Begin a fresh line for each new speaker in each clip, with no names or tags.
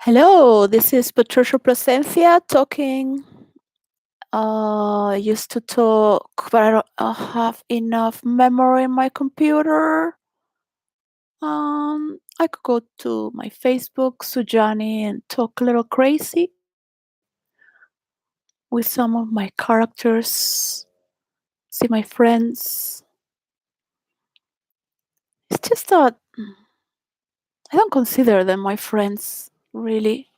Hello, this is Patricia Placencia talking. I used to talk, but I don't have enough memory in my computer. I could go to my Facebook, Sujani, and talk a little crazy with some of my characters, see my friends. It's just that I don't consider them my friends, really.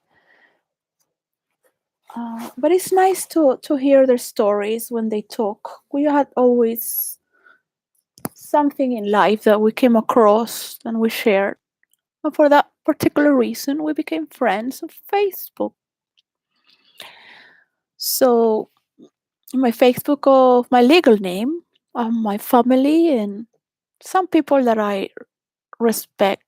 But it's nice to hear their stories when they talk. We had always something in life that we came across and we shared. And for that particular reason, we became friends on Facebook. So, my Facebook of my legal name, my family, and some people that I respect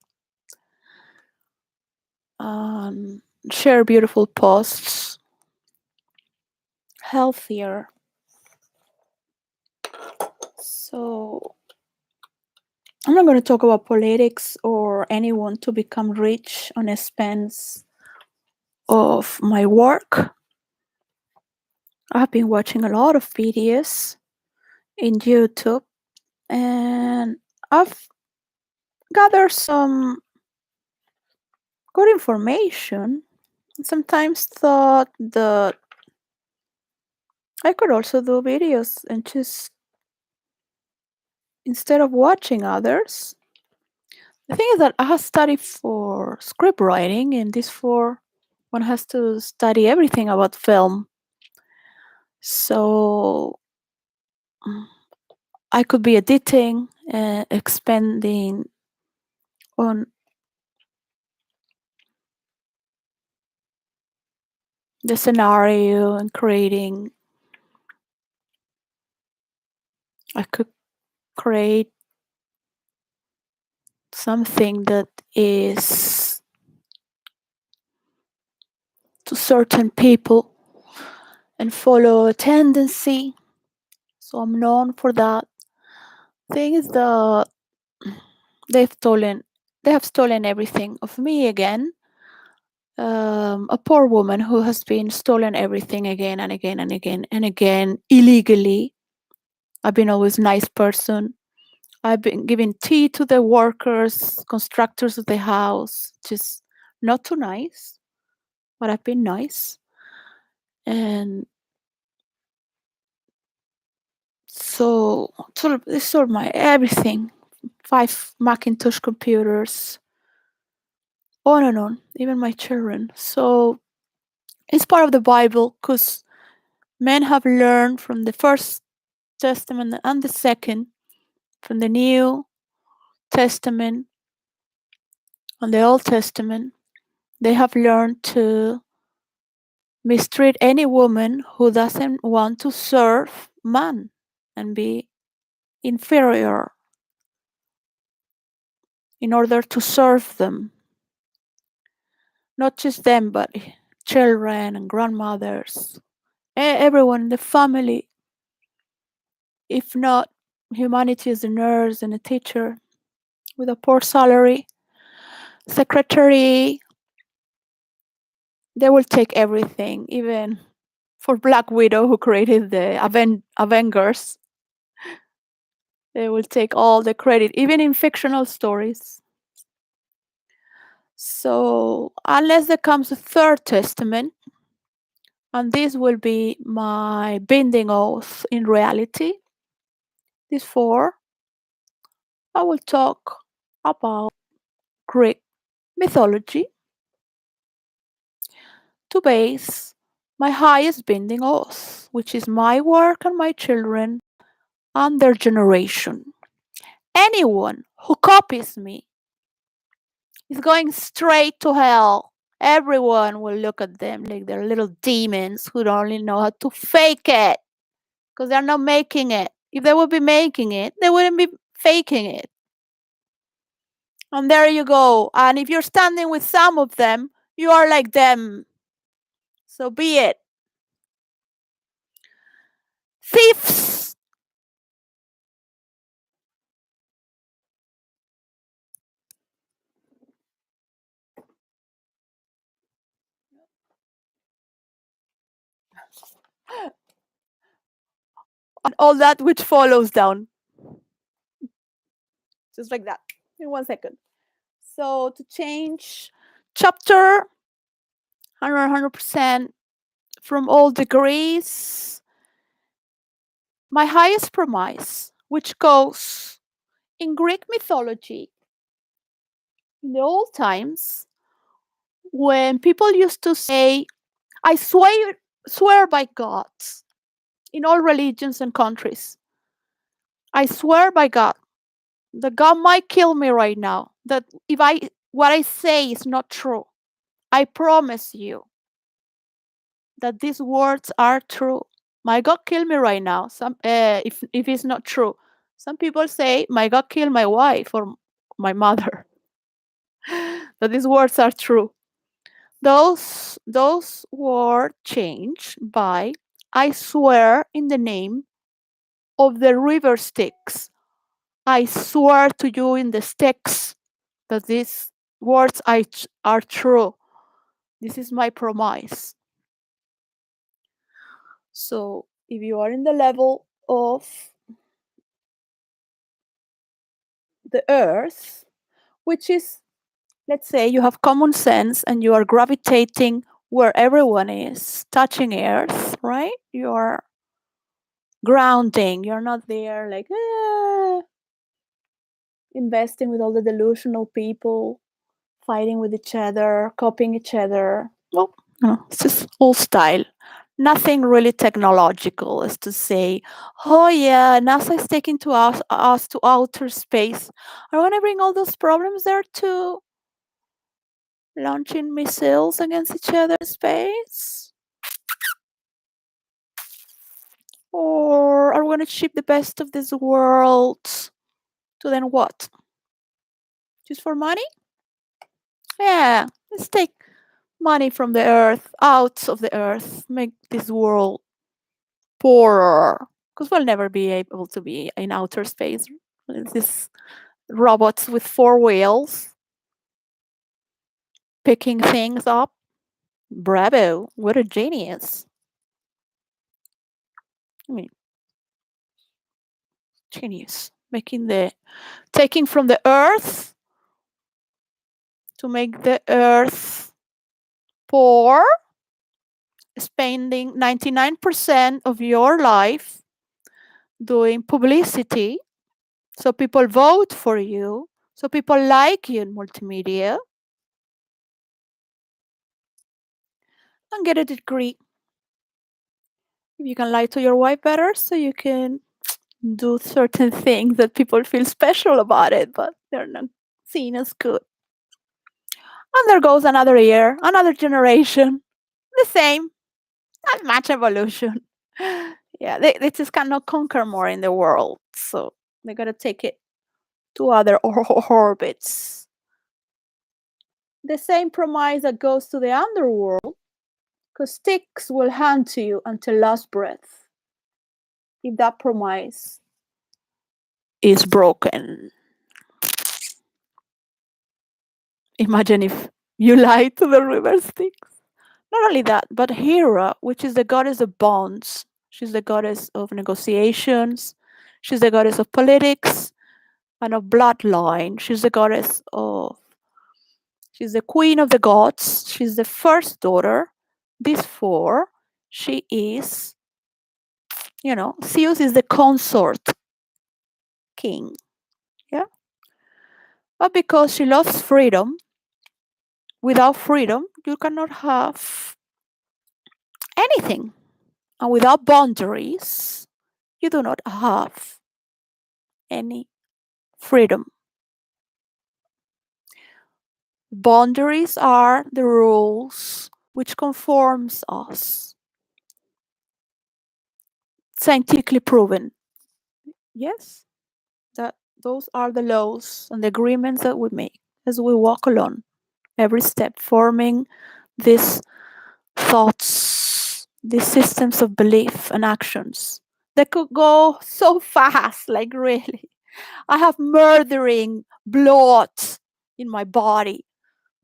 share beautiful posts, healthier. So, I'm not going to talk about politics or anyone to become rich on expense of my work. I've been watching a lot of videos in YouTube and I've gathered some good information. Sometimes thought that I could also do videos and just instead of watching others. The thing is that I have studied for script writing, and this for one has to study everything about film. So I could be editing, expanding on the scenario and creating. I could create something that is to certain people and follow a tendency. So I'm known for that. Thing is that they've stolen they have stolen everything of me again. A poor woman who has been stolen everything again and again and again and again illegally. I've been always nice person. I've been giving tea to the workers, constructors of the house, just not too nice, but I've been nice. And so they sold my everything, 5 Macintosh computers, on and on, even my children. So it's part of the Bible because men have learned from the First Testament and the Second, from the New Testament and the Old Testament. They have learned to mistreat any woman who doesn't want to serve man and be inferior in order to serve them. Not just them, but children and grandmothers, everyone in the family. If not, humanity is a nurse and a teacher with a poor salary, secretary. They will take everything, even for Black Widow, who created the Avengers. They will take all the credit, even in fictional stories. So, unless there comes a third testament, and this will be my binding oath in reality, these four, I will talk about Greek mythology to base my highest binding oath, which is my work and my children and their generation. Anyone who copies me is going straight to hell. Everyone will look at them like they're little demons who don't only know how to fake it because they're not making it. If they would be making it, they wouldn't be faking it. And there you go. And if you're standing with some of them, you are like them. So be it. Thieves! and all that which follows down. Just like that, in 1 second. So to change chapter 100% from all degrees, my highest promise, which goes in Greek mythology, in the old times, when people used to say, I swear by God, in all religions and countries, I swear by God that God might kill me right now. That if what I say is not true, I promise you that these words are true. My God kill me right now. If it's not true, some people say my God kill my wife or my mother. That these words are true. Those words change by I swear in the name of the river Styx. I swear to you in the Styx that these words are true. This is my promise. So if you are in the level of the earth, which is, let's say, you have common sense and you are gravitating where everyone is, touching earth, right? You are grounding. You're not there like investing with all the delusional people, fighting with each other, copying each other. Well, no, it's just old style. Nothing really technological as to say, oh yeah, NASA is taking us to outer space. I want to bring all those problems there too. Launching missiles against each other in space? Or are we going to ship the best of this world to then what? Just for money? Yeah, let's take money from the earth, out of the earth, make this world poorer. Because we'll never be able to be in outer space. These robots with 4 wheels picking things up. Bravo, what a genius. I mean, genius. Taking from the earth to make the earth poor, spending 99% of your life doing publicity so people vote for you, so people like you in multimedia, and get a degree. You can lie to your wife better so you can do certain things that people feel special about it, but they're not seen as good. And there goes another year, another generation, the same, not much evolution. Yeah, they just cannot conquer more in the world, so they gotta take it to other orbits. The same promise that goes to the underworld, because Styx will hand to you until last breath. If that promise is broken. Imagine if you lie to the river Styx. Not only that, but Hera, which is the goddess of bonds, she's the goddess of negotiations, she's the goddess of politics and of bloodline. She's the queen of the gods. She's the first daughter. These four, she is, Zeus is the consort king. Yeah. But because she loves freedom, without freedom, you cannot have anything. And without boundaries, you do not have any freedom. Boundaries are the rules which conforms us. Scientifically proven. Yes, that those are the laws and the agreements that we make as we walk along every step, forming these thoughts, these systems of belief and actions that could go so fast, like really. I have murdering blood in my body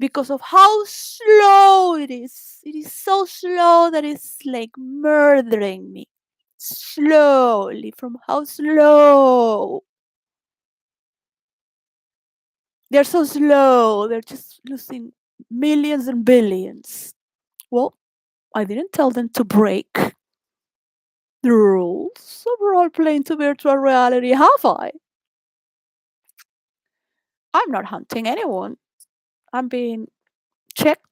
because of how slow it is. It is so slow that it's like murdering me. Slowly, from how slow. They're so slow. They're just losing millions and billions. Well, I didn't tell them to break the rules of role playing to virtual reality, have I? I'm not hunting anyone. I'm being checked.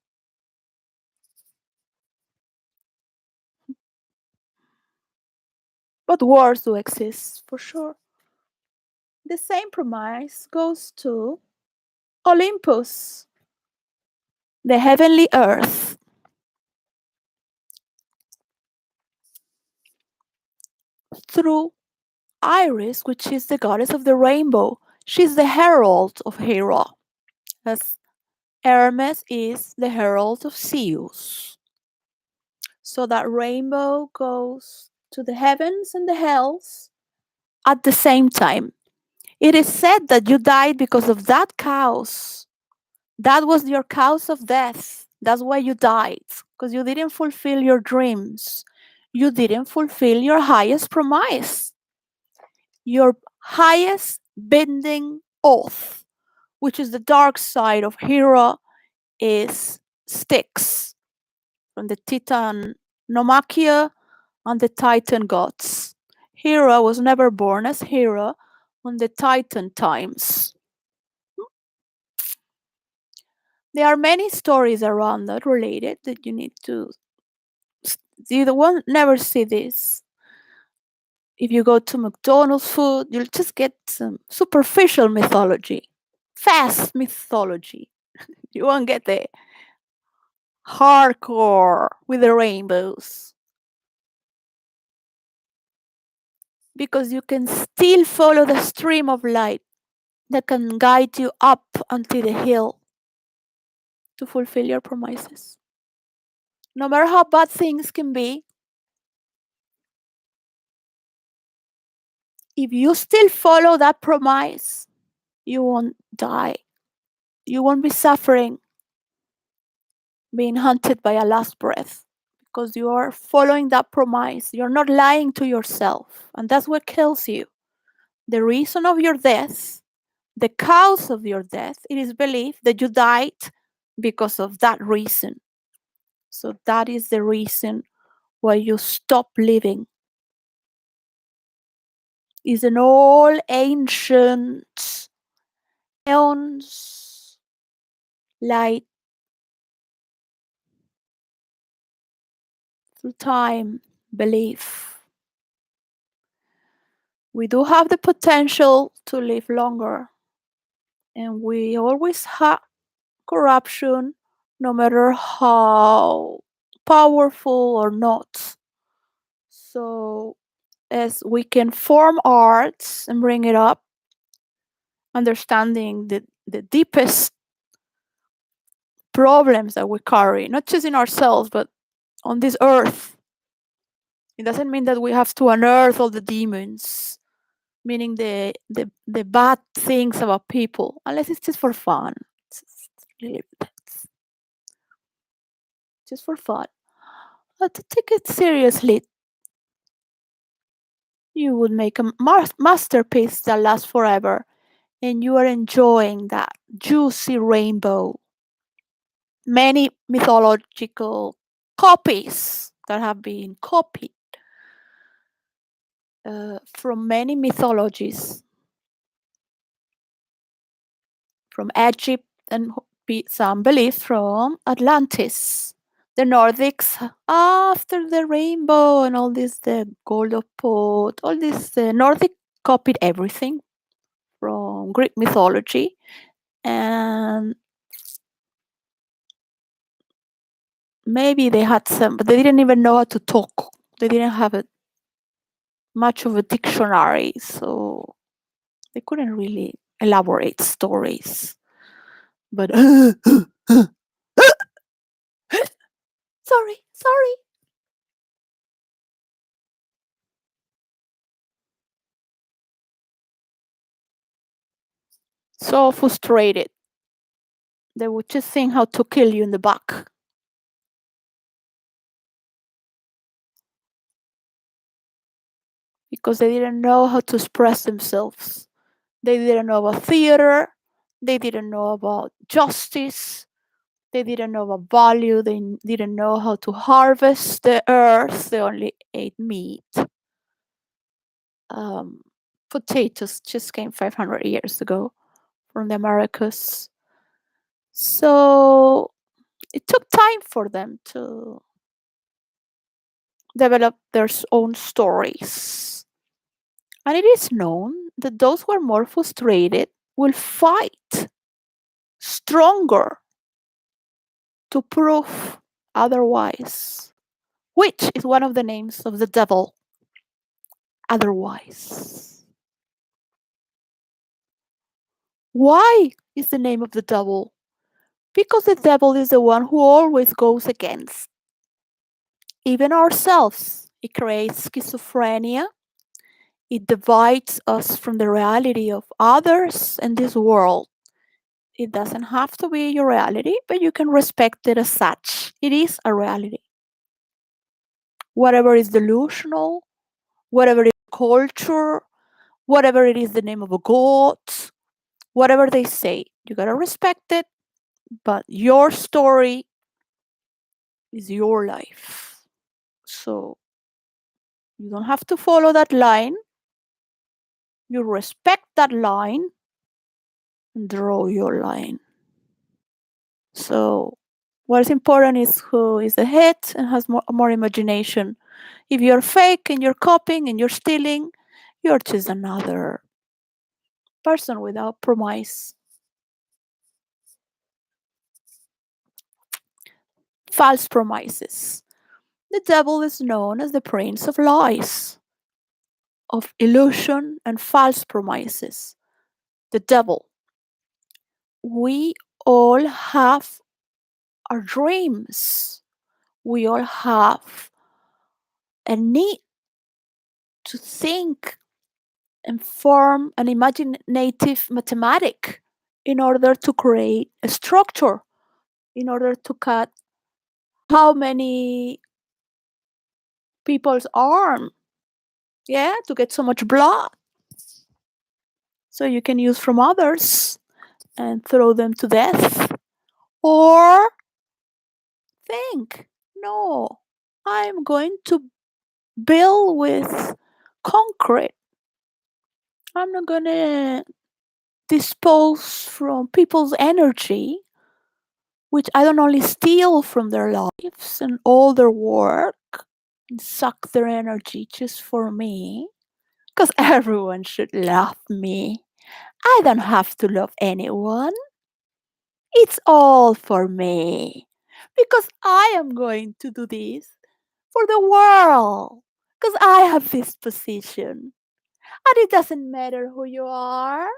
But wars do exist for sure. The same premise goes to Olympus, the heavenly earth. Through Iris, which is the goddess of the rainbow, she's the herald of Hera, as Hermes is the herald of Zeus. So that rainbow goes to the heavens and the hells at the same time. It is said that you died because of that cause. That was your cause of death. That's why you died, because you didn't fulfill your dreams. You didn't fulfill your highest promise, your highest binding oath, which is the dark side of Hera, is Styx from the Titan Nomachia and the Titan gods. Hera was never born as Hera on the Titan times. There are many stories around that related that you need to. You won't never see this. If you go to McDonald's food, you'll just get some superficial mythology, fast mythology. You won't get the hardcore with the rainbows. Because you can still follow the stream of light that can guide you up until the hill to fulfill your promises. No matter how bad things can be, if you still follow that promise, you won't die. You won't be suffering, being hunted by a last breath, because you are following that promise. You're not lying to yourself, and that's what kills you. The reason of your death, the cause of your death, it is believed that you died because of that reason. So that is the reason why you stop living. Is an all ancient eons light through time belief. We do have the potential to live longer, and we always have corruption, no matter how powerful or not. So, as we can form arts and bring it up, understanding the deepest problems that we carry, not just in ourselves, but on this earth. It doesn't mean that we have to unearth all the demons, meaning the bad things about people, unless it's just for fun. It's really just for fun. But to take it seriously, you would make a masterpiece that lasts forever, and you are enjoying that juicy rainbow. Many mythological copies that have been copied from many mythologies, from Egypt and some believe from Atlantis. The Nordics, after the rainbow and all this, the gold of pot, all this, the Nordic copied everything from Greek mythology, and maybe they had some, but they didn't even know how to talk. They didn't have much of a dictionary, so they couldn't really elaborate stories. But sorry. So frustrated They would just think how to kill you in the back. Because they didn't know how to express themselves. They didn't know about theater. They didn't know about justice. They didn't know about value. They didn't know how to harvest the earth. They only ate meat. Um, Potatoes just came 500 years ago from the Americas. So it took time for them to develop their own stories. And it is known that those who are more frustrated will fight stronger to prove otherwise, which is one of the names of the devil, otherwise. Why is the name of the devil? Because the devil is the one who always goes against even ourselves. It creates schizophrenia. It divides us from the reality of others and this world. It doesn't have to be your reality, but you can respect it as such. It is a reality. Whatever is delusional, whatever is culture, whatever it is the name of a god, whatever they say, you gotta respect it, but your story is your life. So you don't have to follow that line. You respect that line and draw your line. So what's important is who is the head and has more imagination. If you're fake and you're copying and you're stealing, you're just another person without promise. False promises. The devil is known as the prince of lies, of illusion and false promises. The devil. We all have our dreams. We all have a need to think and form an imaginative mathematic in order to create a structure, in order to cut how many people's arm, yeah, to get so much blood. So you can use from others and throw them to death. Or think, no, I'm going to build with concrete. I'm not going to dispose from people's energy, which I don't only steal from their lives and all their work and suck their energy just for me, because everyone should love me. I don't have to love anyone. It's all for me. Because I am going to do this for the world. Because I have this position. And it doesn't matter who you are.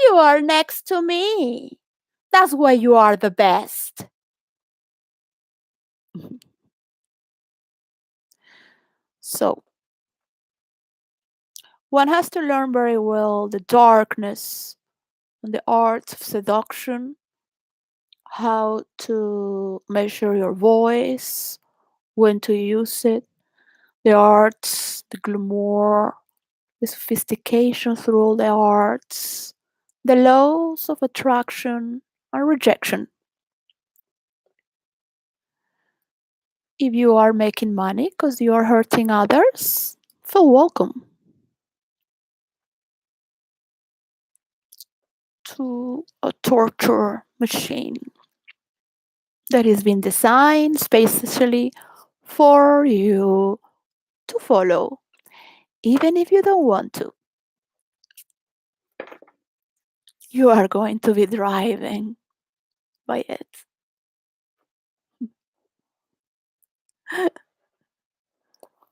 You are next to me. That's why you are the best. So, one has to learn very well the darkness and the art of seduction, how to measure your voice, when to use it, the arts, the glamour, the sophistication through all the arts, the laws of attraction and rejection. If you are making money because you are hurting others, feel welcome to a torture machine that has been designed specially for you to follow, even if you don't want to. You are going to be driving by it.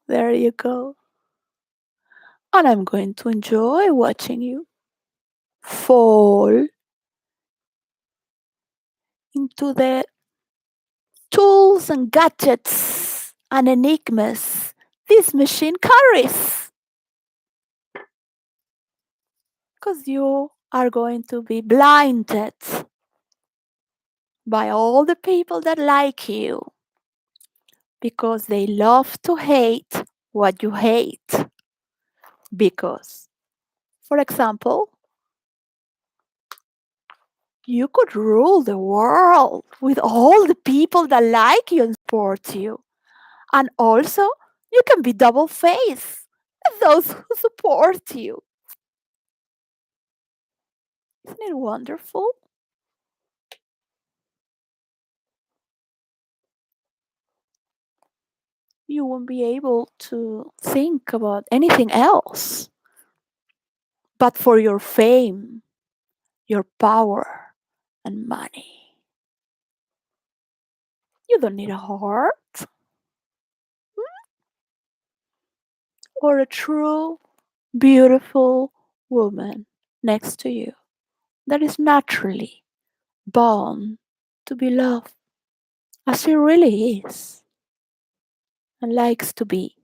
There you go. And I'm going to enjoy watching you fall into the tools and gadgets and enigmas this machine carries. Because you are going to be blinded by all the people that like you because they love to hate what you hate. Because, for example, you could rule the world with all the people that like you and support you. And also, you can be double faced with those who support you. Isn't it wonderful? You won't be able to think about anything else but for your fame, your power, and money. You don't need a heart or a true, beautiful woman next to you that is naturally born to be loved as she really is and likes to be.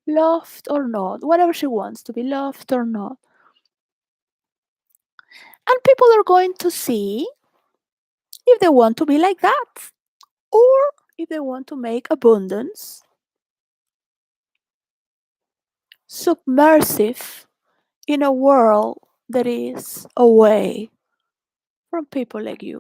Loved or not, whatever she wants to be loved or not. And people are going to see if they want to be like that or if they want to make abundance submersive in a world that is away from people like you.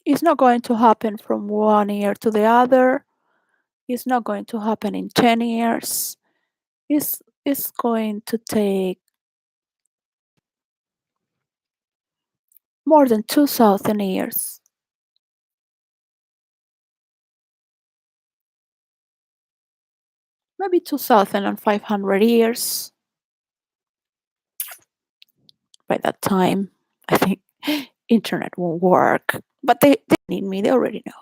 It's not going to happen from one year to the other. It's not going to happen in 10 years. It's going to take more than 2,000 years. Maybe 2,500 years. By that time, I think internet won't work. But they need me, they already know.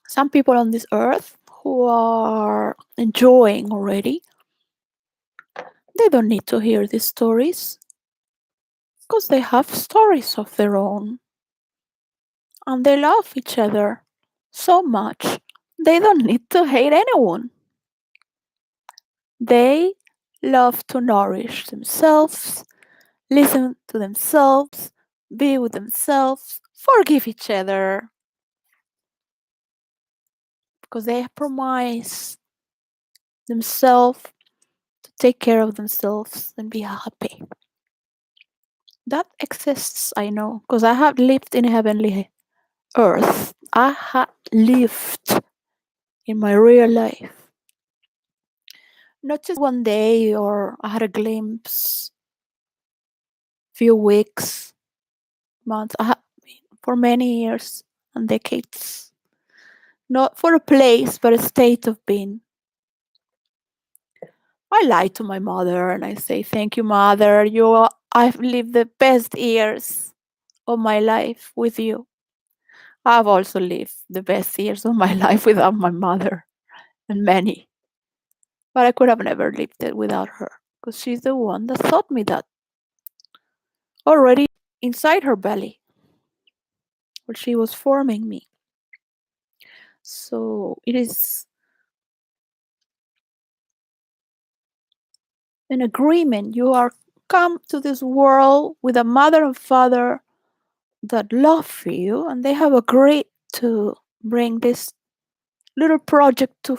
Some people on this earth who are enjoying already, they don't need to hear these stories because they have stories of their own and they love each other so much they don't need to hate anyone. They love to nourish themselves, listen to themselves, be with themselves, forgive each other because they promise themselves to take care of themselves and be happy. That exists, I know, because I have lived in heavenly earth. I have lived in my real life. Not just one day or I had a glimpse, few weeks, months. I have for many years and decades. Not for a place, but a state of being. I lie to my mother and I say, "Thank you, mother. I've lived the best years of my life with you. I've also lived the best years of my life without my mother, and many. But I could have never lived it without her, because she's the one that taught me that already inside her belly, where she was forming me. So it is an agreement. You are come to this world with a mother and father that love you, and they have agreed to bring this little project to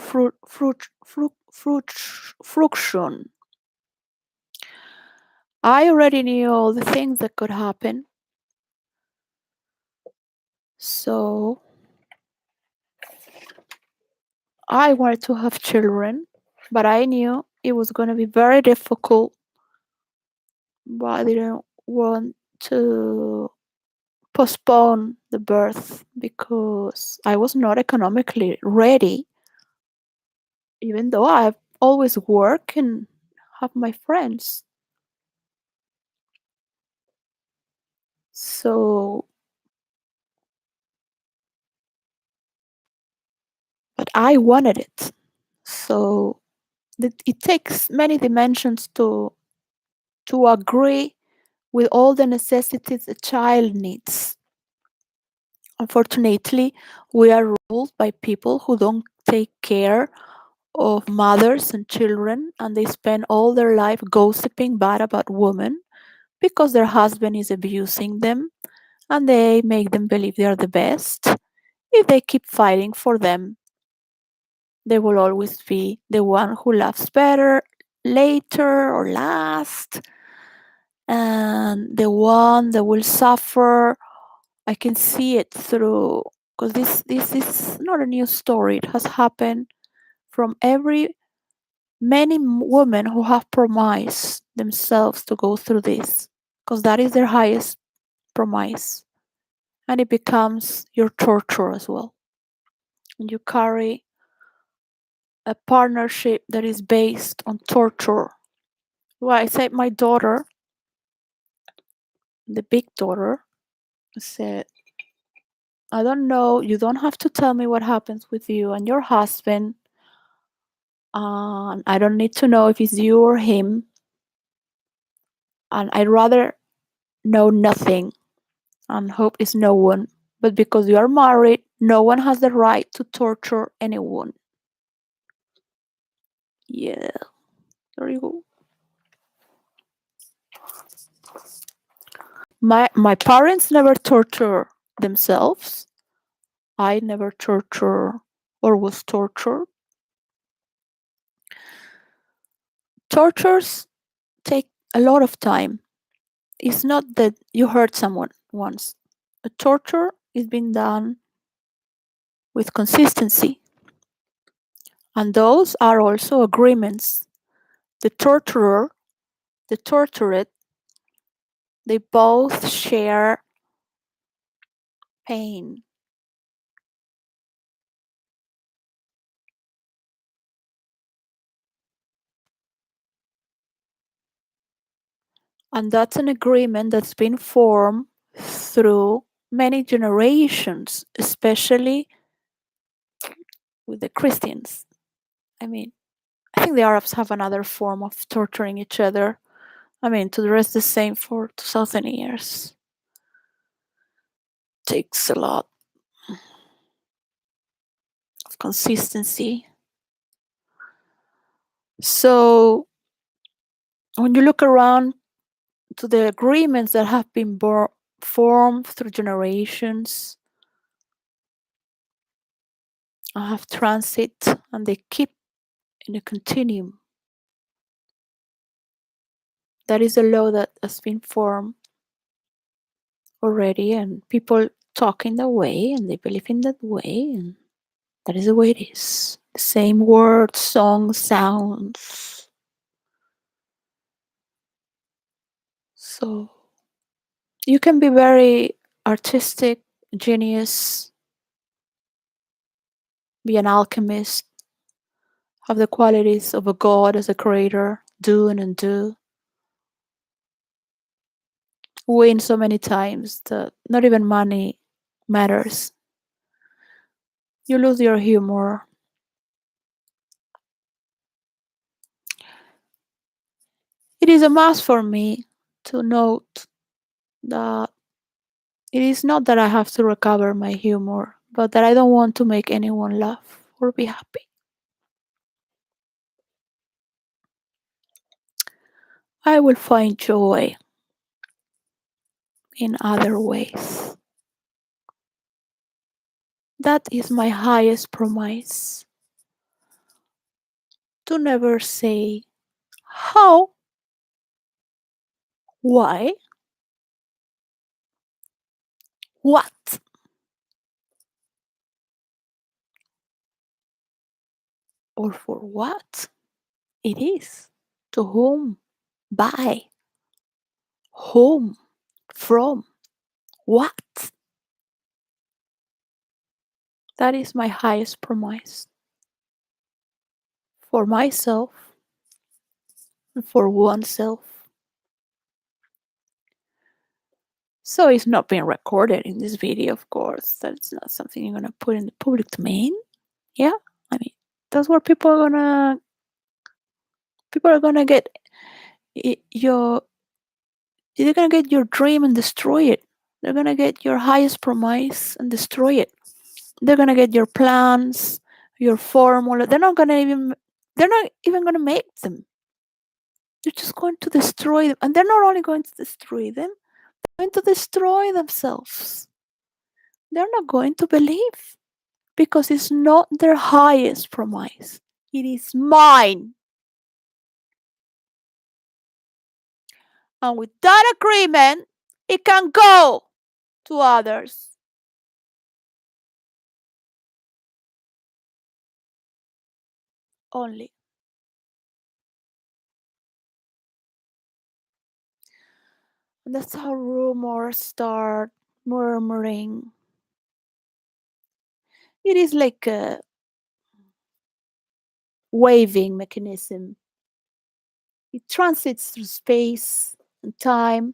fruition. I already knew all the things that could happen, so I wanted to have children, but I knew it was going to be very difficult. But I didn't want to postpone the birth because I was not economically ready, even though I've always worked and have my friends. So, but I wanted it. So it takes many dimensions to agree with all the necessities a child needs. Unfortunately, we are ruled by people who don't take care of mothers and children, and they spend all their life gossiping bad about women because their husband is abusing them, and they make them believe they are the best. If they keep fighting for them, they will always be the one who laughs better later or last, and the one that will suffer. I can see it through, because this is not a new story. It has happened from every many women who have promised themselves to go through this, because that is their highest promise, and it becomes your torture as well. And you carry a partnership that is based on torture. Well, I said my daughter, the big daughter, said, I don't know, you don't have to tell me what happens with you and your husband. I don't need to know if it's you or him. And I'd rather know nothing and hope it's no one. But because you are married, no one has the right to torture anyone. Yeah, there you go. My parents never torture themselves. I never torture or was tortured. Tortures take a lot of time. It's not that you hurt someone once. A torture is being done with consistency, and those are also agreements. The torturer, the tortured, they both share pain. And that's an agreement that's been formed through many generations, especially with the Christians. I mean, I think the Arabs have another form of torturing each other. I mean, to the rest the same for 2000 years. Takes a lot of consistency. So when you look around to the agreements that have been formed through generations, I have transit, and they keep in a continuum. That is a law that has been formed already, and people talk in that way, and they believe in that way, and that is the way it is. The same words, songs, sounds. So you can be very artistic, genius, be an alchemist, have the qualities of a god as a creator, do and undo, win so many times that not even money matters. You lose your humor. It is a must for me to note that it is not that I have to recover my humor, but that I don't want to make anyone laugh or be happy. I will find joy in other ways. That is my highest promise. To never say how, why, what, or for what it is, to whom, by, whom, from, what. That is my highest promise for myself and for oneself. So it's not being recorded in this video, of course. That's not something you're gonna put in the public domain. Yeah, I mean, that's where people are gonna get your you're gonna get your dream and destroy it. They're gonna get your highest promise and destroy it. They're gonna get your plans, your formula. They're not even gonna make them. They're just going to destroy them. And they're not only going to destroy them, they're going to destroy themselves. They're not going to believe because it's not their highest promise. It is mine. And with that agreement, it can go to others. Only. And that's how rumors start murmuring. It is like a waving mechanism. It transits through space and time,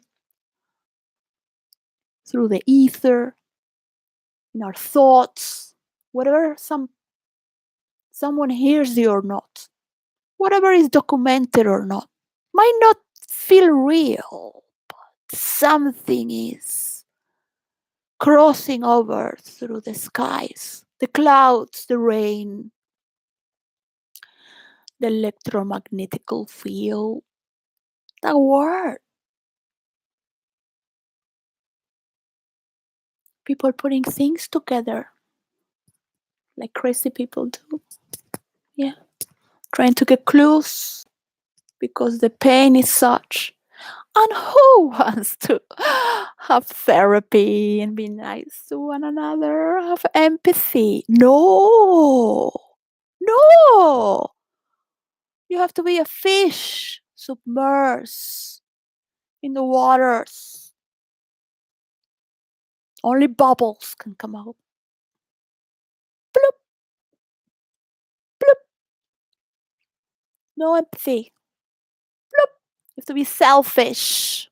through the ether, in our thoughts, whatever someone hears you or not, whatever is documented or not, might not feel real, but something is crossing over through the skies, the clouds, the rain, the electromagnetical field, the word. People putting things together like crazy people do. Yeah. Trying to get clues because the pain is such. And who wants to have therapy and be nice to one another, have empathy? No, no. You have to be a fish submerged in the waters. Only bubbles can come out. Bloop, bloop. No empathy. Bloop. You have to be selfish.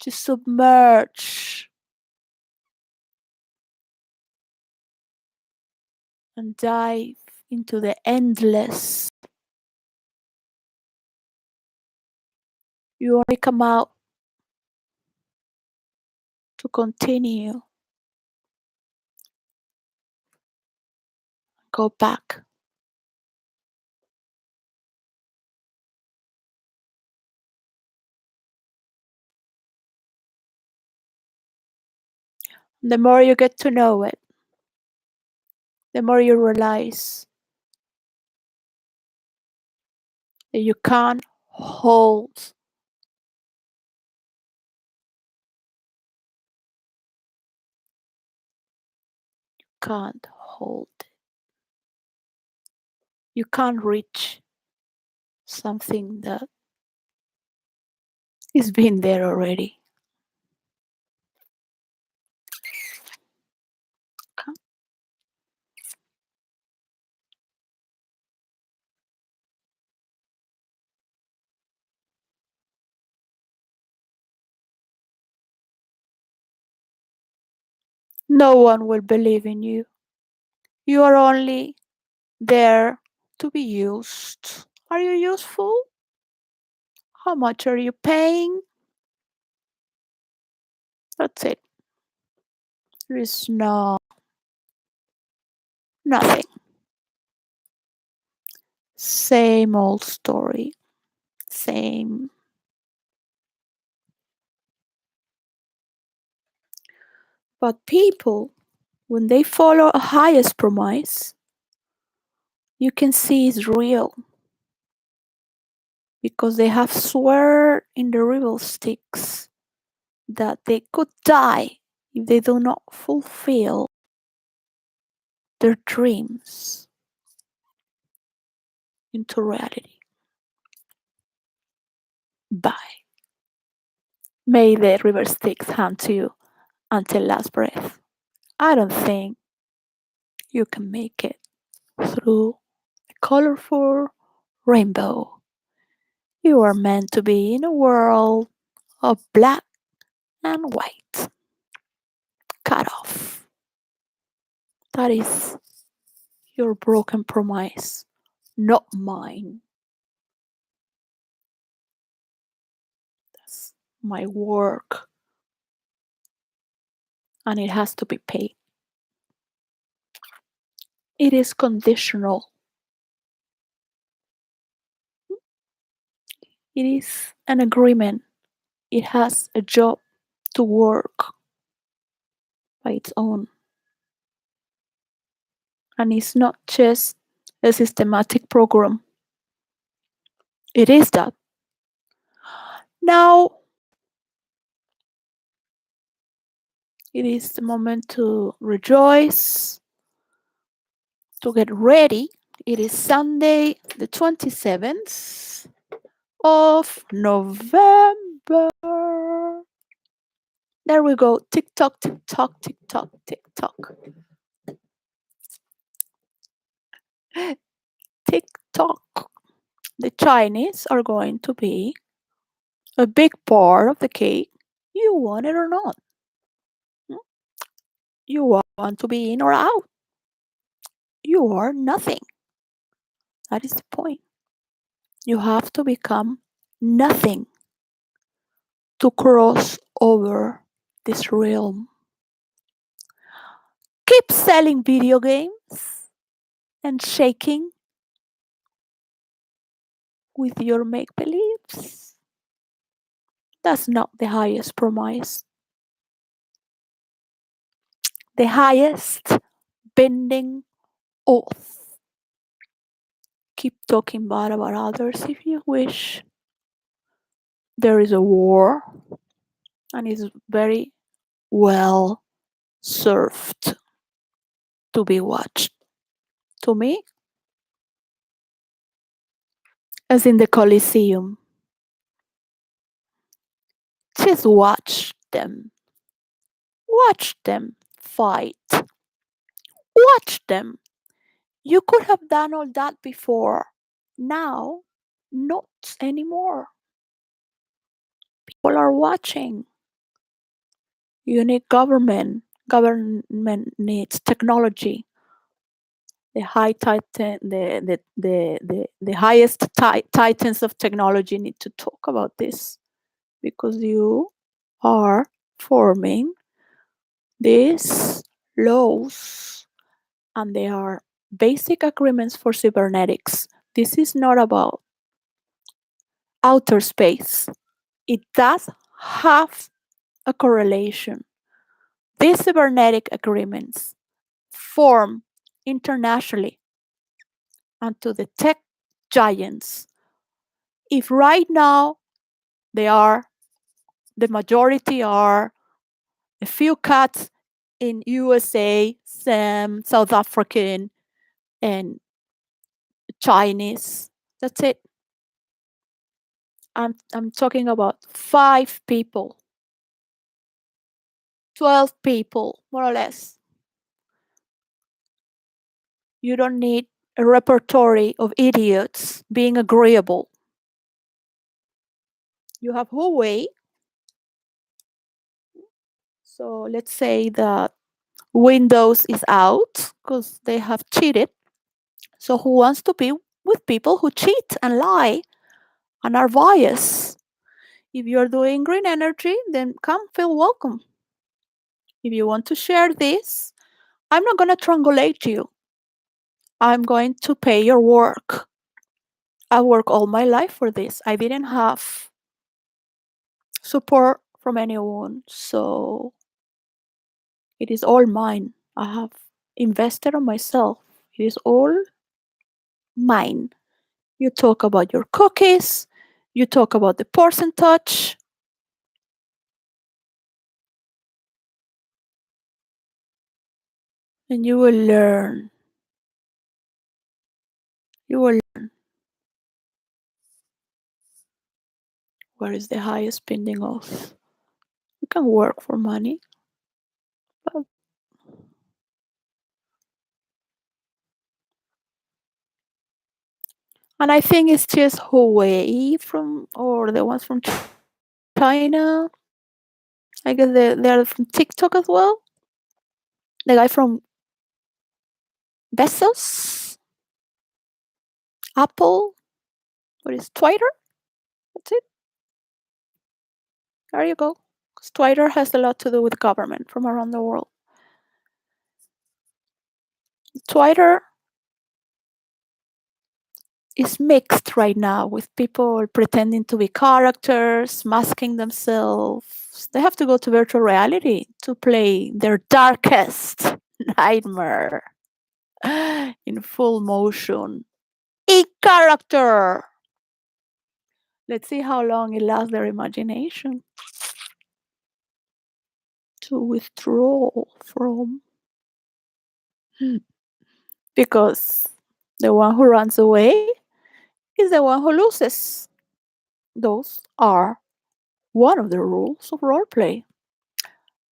Just submerge and dive into the endless. You only come out to continue. Go back. The more you get to know it, the more you realize that you can't hold it. You can't reach something that is been there already. Can't. No one will believe in you. You are only there to be used. Are you useful? How much are you paying? That's it. There is nothing. Same old story. Same. But people, when they follow a highest promise, you can see it's real because they have swear in the rebel sticks that they could die if they do not fulfill their dreams into reality. Bye. May the river Styx hunt you until last breath. I don't think you can make it through a colorful rainbow. You are meant to be in a world of black and white. Cut off. That is your broken promise, not mine. That's my work and it has to be paid. It is conditional. It is an agreement. It has a job to work by its own. And it's not just a systematic program. It is that. Now, it is the moment to rejoice, to get ready. It is Sunday, the 27th of November. There we go. Tick tock, tick tock, tick tock, tick tock. Tick tock. The Chinese are going to be a big part of the cake. You want it or not. You want to be in or out. You are nothing. That is the point. You have to become nothing to cross over this realm. Keep selling video games and shaking with your make believes. That's not the highest promise. The highest bending oath. Keep talking bad about others if you wish. There is a war and it's very well served to be watched. To me, as in the Colosseum, just watch them. Watch them fight. Watch them. You could have done all that before. Now, not anymore. People are watching. You need government. Government needs technology. The high titan, the highest titans of technology need to talk about this because you are forming these laws and they are basic agreements for cybernetics. This is not about outer space. It does have a correlation. These cybernetic agreements form internationally and to the tech giants. If right now the majority are a few cats in USA, some South African, and Chinese. That's it. I'm talking about 5 people, 12 people, more or less. You don't need a repertory of idiots being agreeable. You have Huawei. So let's say that Windows is out because they have cheated. So who wants to be with people who cheat and lie and are biased? If you're doing green energy, then come feel welcome. If you want to share this, I'm not going to triangulate you. I'm going to pay your work. I work all my life for this. I didn't have support from anyone, so it is all mine. I have invested on myself. It is all mine. You talk about your cookies, you talk about the percentage. And you will learn. You will learn where is the highest spending off. You can work for money, but and I think it's just Huawei from or the ones from China. I guess they're from TikTok as well. The guy from Bezos, Apple, what is Twitter? That's it. There you go. 'Cause Twitter has a lot to do with government from around the world. Twitter is mixed right now with people pretending to be characters, masking themselves. They have to go to virtual reality to play their darkest nightmare in full motion. A character. Let's see how long it lasts their imagination to withdraw from. Because the one who runs away is the one who loses. Those are one of the rules of roleplay.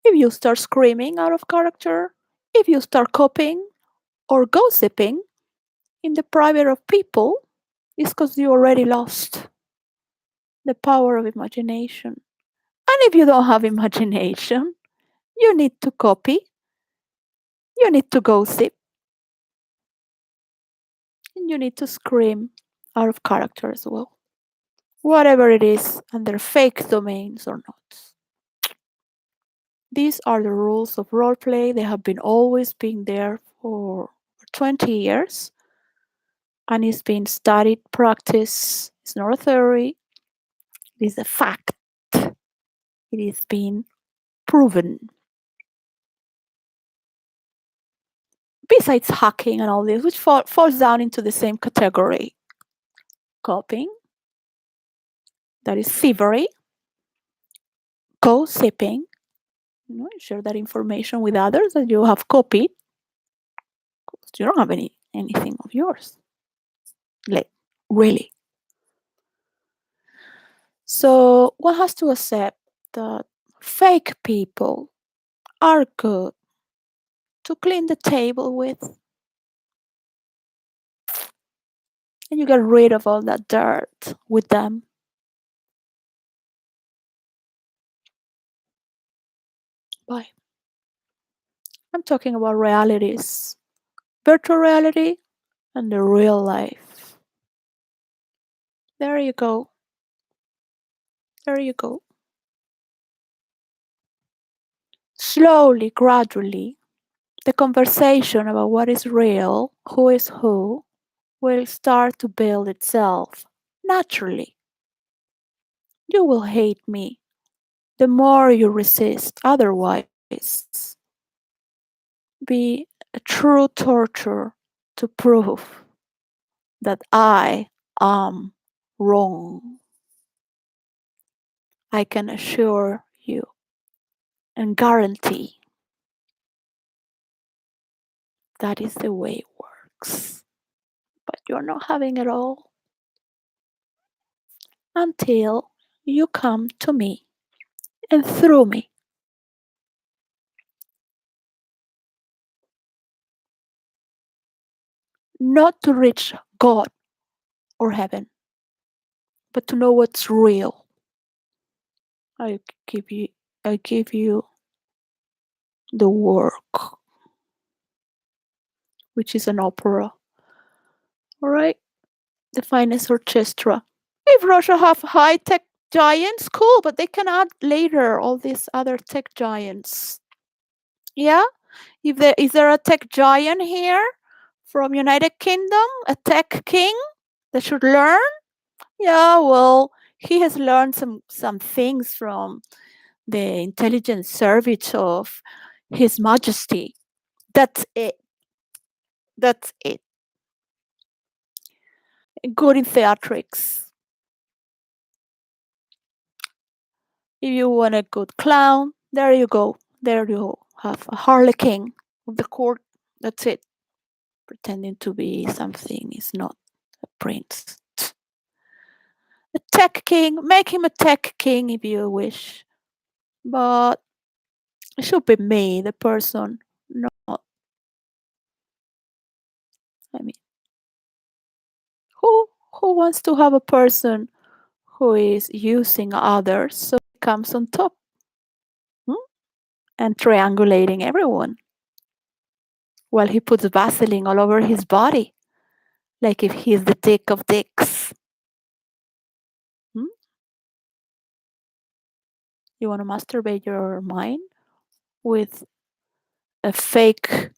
If you start screaming out of character, if you start copying or gossiping in the private of people, it's because you already lost the power of imagination. And if you don't have imagination, you need to copy, you need to gossip, and you need to scream out of character as well. Whatever it is, under fake domains or not. These are the rules of roleplay. They have been always been there for 20 years. And it's been studied, practiced. It's not a theory. It is a fact. It is been proven. Besides hacking and all this, which falls down into the same category. Copying, that is thievery. Gossiping, share that information with others that you have copied. You don't have anything of yours. Like, really. So one has to accept that fake people are good to clean the table with. And you get rid of all that dirt with them. Why? I'm talking about realities. Virtual reality and the real life. There you go. There you go. Slowly, gradually, the conversation about what is real, who is who, will start to build itself naturally. You will hate me the more you resist, otherwise, be a true torture to prove that I am wrong. I can assure you and guarantee that is the way it works. But you're not having it all until you come to me and through me. Not to reach God or heaven, but to know what's real. I give you I give you the work, which is an opera. Alright? The finest orchestra. If Russia have high tech giants, cool, but they can add later all these other tech giants. Yeah? If there is there a tech giant here from United Kingdom, a tech king that should learn? Yeah, well, he has learned some things from the intelligence service of His Majesty. That's it. That's it. Good in theatrics. If you want a good clown, there you go. There you have a harlequin of the court. That's it. Pretending to be something is not a prince. A tech king, make him a tech king if you wish. But it should be me, the person, not, I mean, who wants to have a person who is using others so he comes on top, and triangulating everyone while he puts Vaseline all over his body, like if he's the dick of dicks. Hmm? You want to masturbate your mind with a fake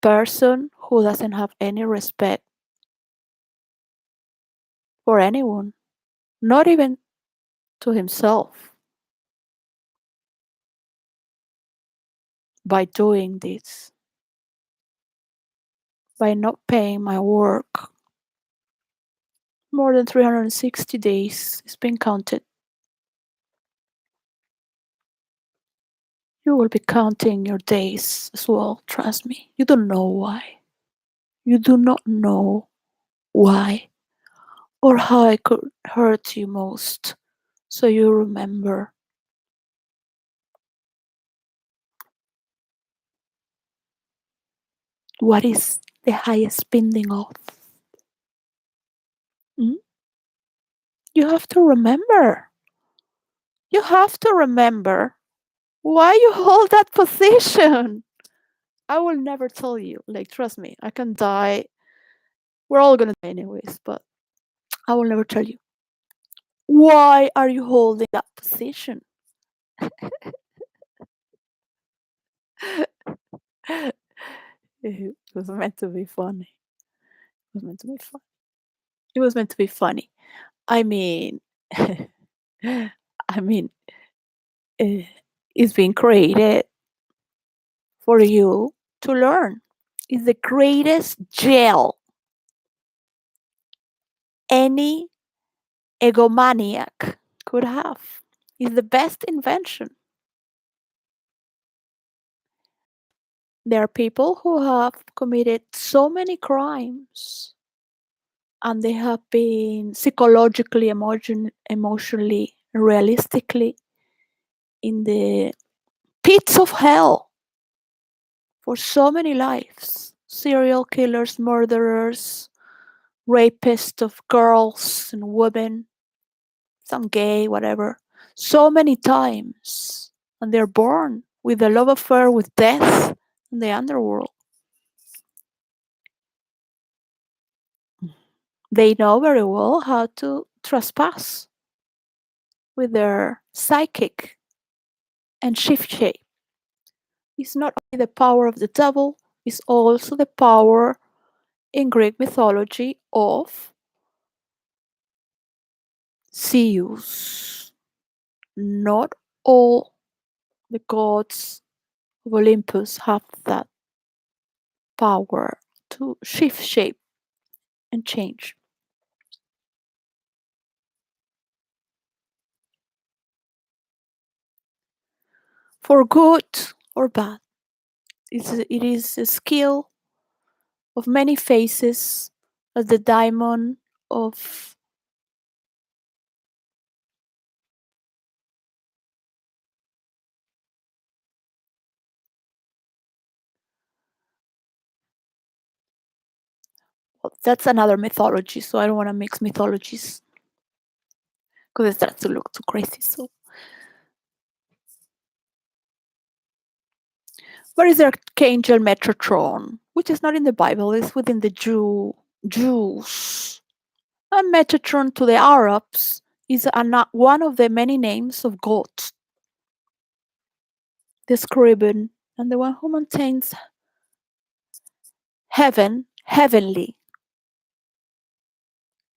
person who doesn't have any respect for anyone, not even to himself, by doing this, by not paying my work. More than 360 days has been counted. You will be counting your days as well, trust me. You don't know why. You do not know why or how I could hurt you most, so you remember. What is the highest binding of? Mm? You have to remember. You have to remember why you hold that position. I will never tell you. Like, trust me, I can die. We're all gonna die anyways, but I will never tell you. Why are you holding that position? It was meant to be funny. It was meant to be fun. It was meant to be funny. I mean, I mean, uh, it's been created for you to learn. It's the greatest jail any egomaniac could have. It's the best invention. There are people who have committed so many crimes and they have been psychologically, emotionally, realistically in the pits of hell for so many lives. Serial killers, murderers, rapists of girls and women, some gay, whatever, so many times. And they're born with a love affair with death in the underworld. They know very well how to trespass with their psychic and shift shape. It's not only the power of the devil, it's also the power in Greek mythology of Zeus. Not all the gods of Olympus have that power to shift shape and change for good or bad. It is a skill of many faces, as the diamond of well, that's another mythology, so I don't want to mix mythologies because it starts to look too crazy. So, where is the archangel Metatron, which is not in the Bible, it's within the Jews. And Metatron to the Arabs is one of the many names of God, the scriben, and the one who maintains heaven, heavenly,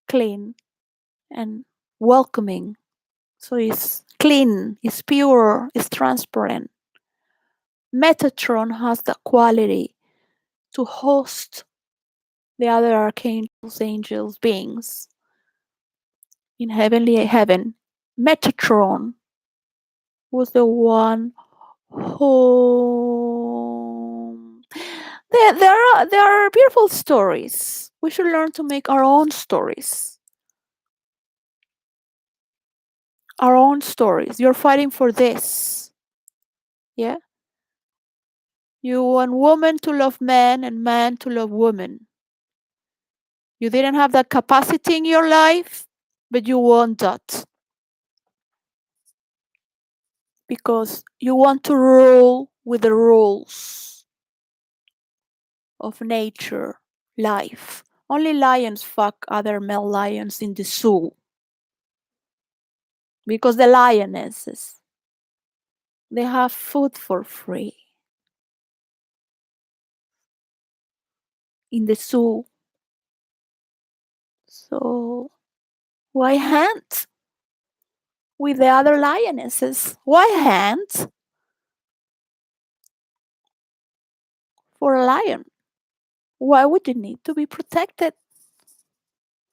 clean, and welcoming. So it's clean, it's pure, it's transparent. Metatron has the quality to host the other archangels, angels, beings in heavenly heaven. Metatron was the one who there are beautiful stories. We should learn to make our own stories. Our own stories. You're fighting for this. Yeah? You want women to love men and men to love women. You didn't have that capacity in your life, but you want that. Because you want to rule with the rules of nature, life. Only lions fuck other male lions in the zoo. Because the lionesses They have food for free in the zoo. So why hunt with the other lionesses? Why hunt for a lion? Why would you need to be protected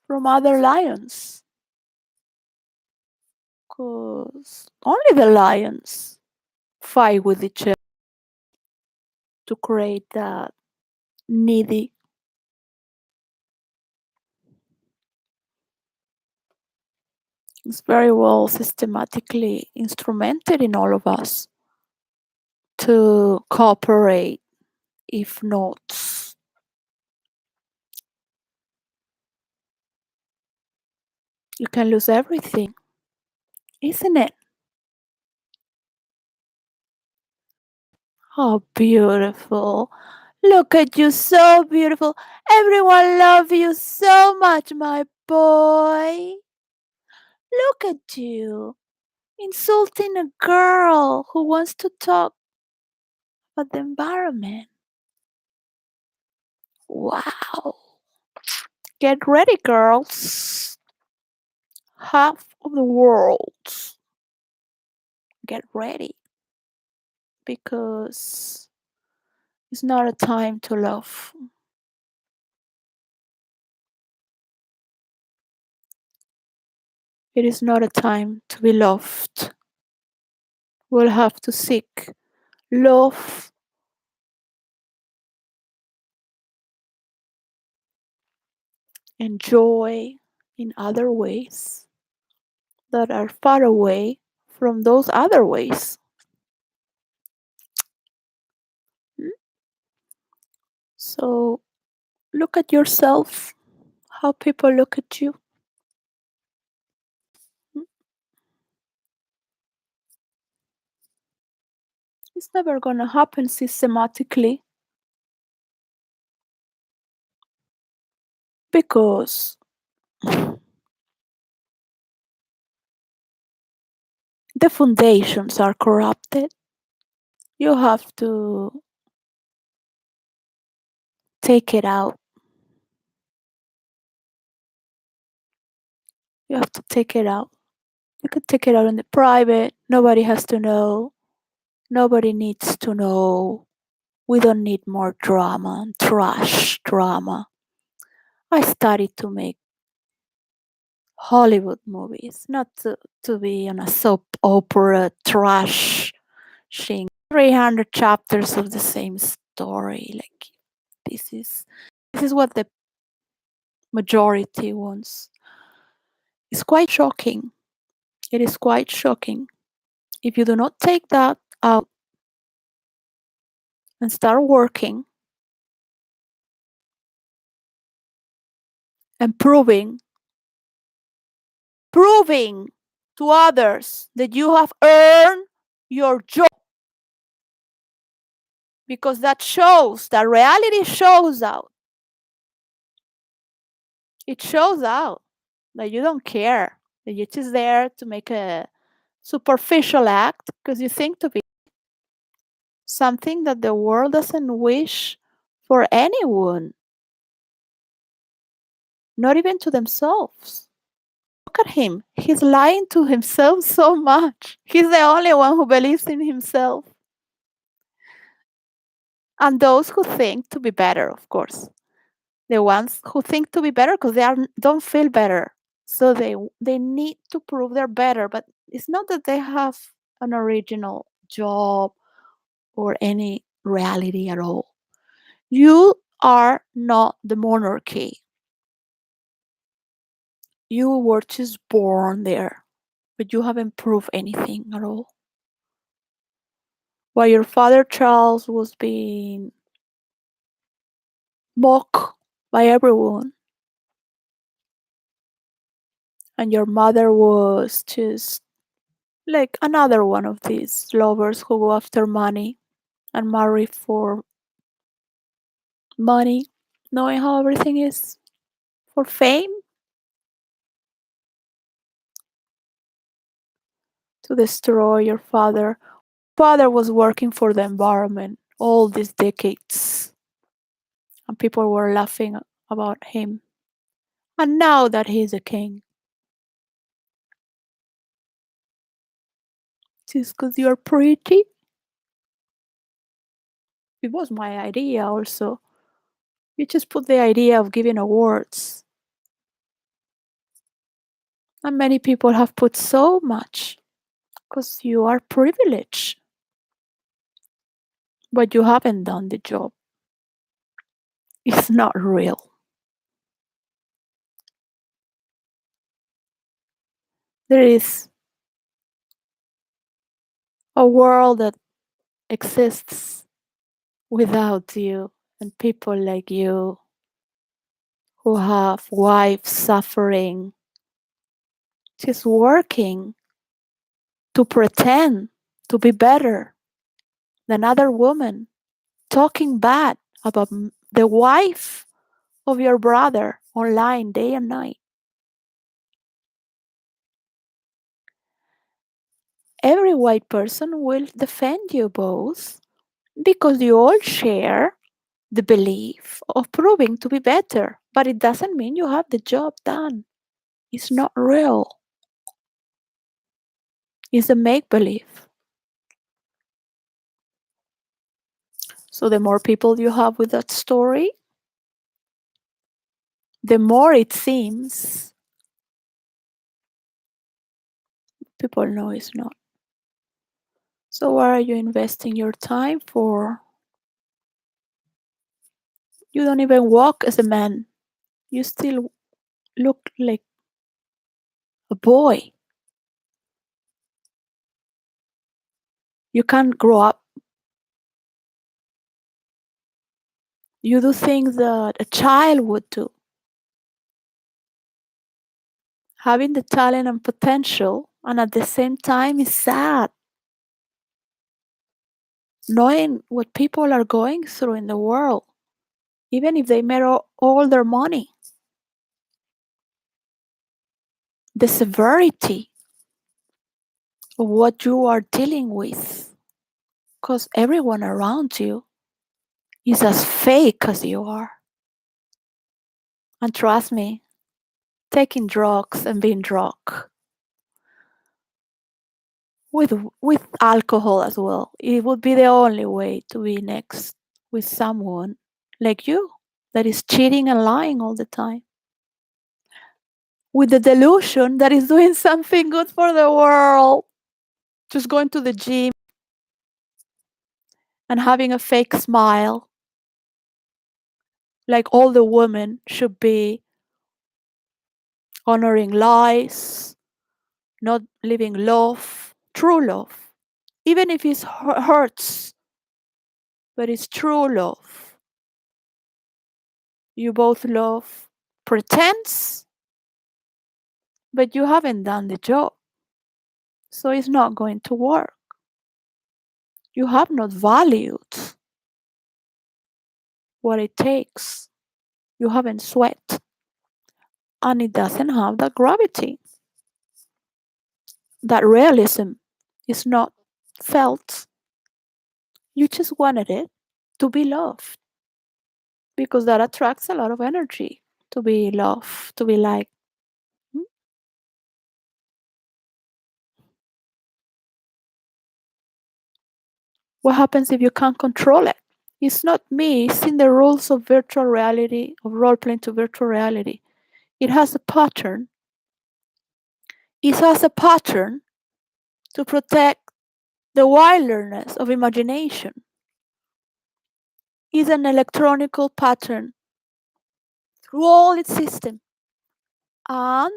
from other lions? Because only the lions fight with each other to create that needy. It's very well systematically instrumented in all of us to cooperate. If not, you can lose everything, isn't it? Oh, beautiful. Look at you, so beautiful. Everyone loves you so much, my boy. Look at you, insulting a girl who wants to talk about the environment. Wow. Get ready, girls. Half of the world. Get ready because it's not a time to love. It is not a time to be loved. We'll have to seek love and joy in other ways that are far away from those other ways. Mm? So look at yourself, how people look at you. Mm? It's never going to happen systematically because the foundations are corrupted. You have to take it out. You have to take it out. You could take it out in the private. Nobody has to know. Nobody needs to know. We don't need more drama and trash drama. I studied to make Hollywood movies, not to be on a soap opera trash thing. 300 chapters of the same story. Like this is this is what the majority wants. It's quite shocking. It is quite shocking. If you do not take that out and start working and proving to others that you have earned your job, because that shows, that reality shows out. It shows out that you don't care, that you're just there to make a superficial act because you think to be something that the world doesn't wish for anyone, not even to themselves. Look at him. He's lying to himself so much. He's the only one who believes in himself. And those who think to be better, of course. The ones who think to be better because don't feel better. So they need to prove they're better, but it's not that they have an original job or any reality at all. You are not the monarchy. You were just born there, but you haven't proved anything at all. While your father Charles was being mocked by everyone, and your mother was just like another one of these lovers who go after money and marry for money, knowing how everything is for fame, to destroy your father. father was working for the environment all these decades, and people were laughing about him. And now that he's a king, just because you're pretty, it was my idea also. You just put the idea of giving awards, and many people have put so much because you are privileged, but you haven't done the job. It's not real. There is a world that exists without you and people like you who have wives suffering, just working to pretend to be better than other women, talking bad about the wife of your brother online day and night. Every white person will defend you both because you all share the belief of proving to be better, but it doesn't mean you have the job done. It's not real. It's a make believe. So the more people you have with that story, the more it seems people know it's not. So why are you investing your time for? You don't even walk as a man. You still look like a boy. You can't grow up. You do things that a child would do. Having the talent and potential, and at the same time, is sad. Knowing what people are going through in the world, even if they made all their money, the severity of what you are dealing with, because everyone around you is as fake as you are. And trust me, taking drugs and being drunk with alcohol as well, it would be the only way to be next with someone like you that is cheating and lying all the time with the delusion that is doing something good for the world, just going to the gym and having a fake smile like all the women should be, honoring lies, not living love, true love, even if it hurts, but it's true love. You both love pretends, but you haven't done the job, so it's not going to work. You have not valued what it takes. You haven't sweat, and it doesn't have that gravity. That realism is not felt. You just wanted it to be loved because that attracts a lot of energy to be loved, to be liked. Hmm? What happens if you can't control it? It's not me, it's in the rules of virtual reality, of role playing to virtual reality. It has a pattern. It has a pattern to protect the wilderness of imagination. It's an electronical pattern through all its system. And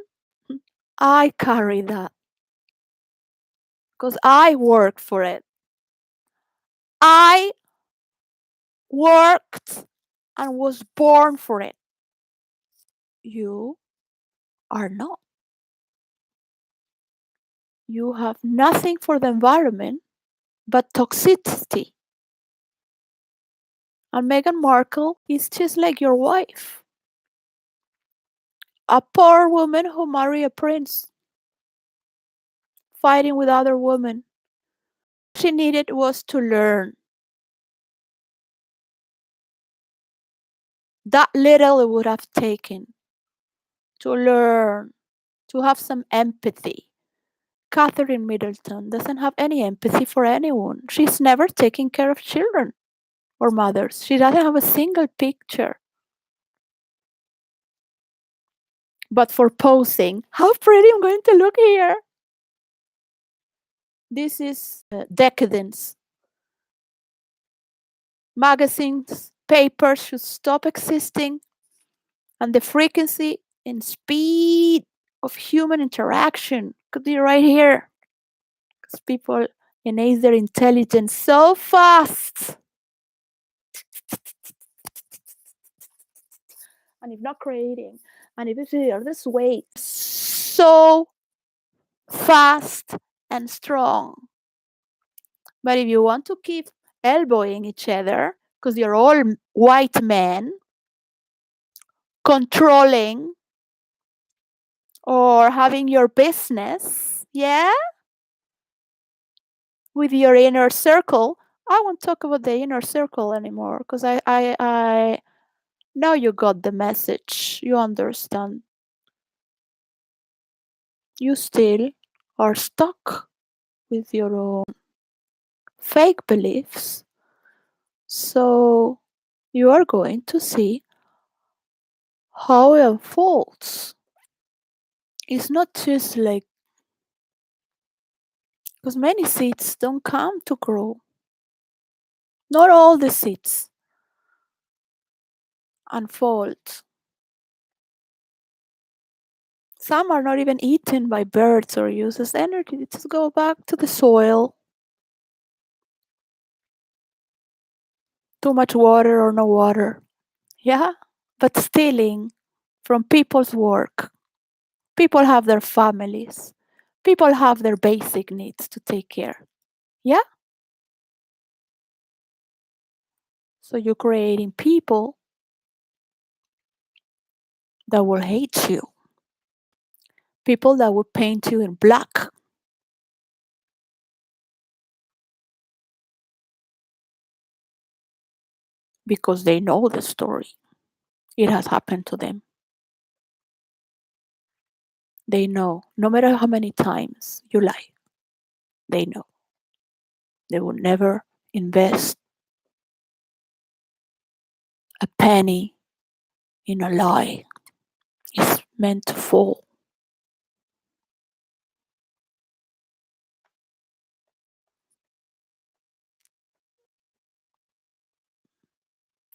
I carry that because I worked for it. I worked and was born for it. You are not. You have nothing for the environment but toxicity. And Meghan Markle is just like your wife, a poor woman who married a prince, fighting with other women. She needed was to learn. That little it would have taken to learn, to have some empathy. Catherine Middleton doesn't have any empathy for anyone. She's never taken care of children or mothers. She doesn't have a single picture. But for posing, how pretty I'm going to look here. This is decadence. Magazines, papers should stop existing, and the frequency and speed of human interaction could be right here. Because people enhance their intelligence so fast. And if not creating, and if it's here, this way, so fast and strong. But if you want to keep elbowing each other, because you're all white men, controlling or having your business, yeah, with your inner circle. I won't talk about the inner circle anymore because I now you got the message. You understand. You still are stuck with your own fake beliefs. So you are going to see how it unfolds. It's not just like because many seeds don't come to grow. Not all the seeds unfold. Some are not even eaten by birds or used as energy. They just go back to the soil. Too much water or no water. Yeah, but stealing from people's work. People have their families. People have their basic needs to take care. Yeah? So you're creating people that will hate you. People that will paint you in black because they know the story. It has happened to them. They know. No matter how many times you lie, they know. They will never invest a penny in a lie. It's meant to fall.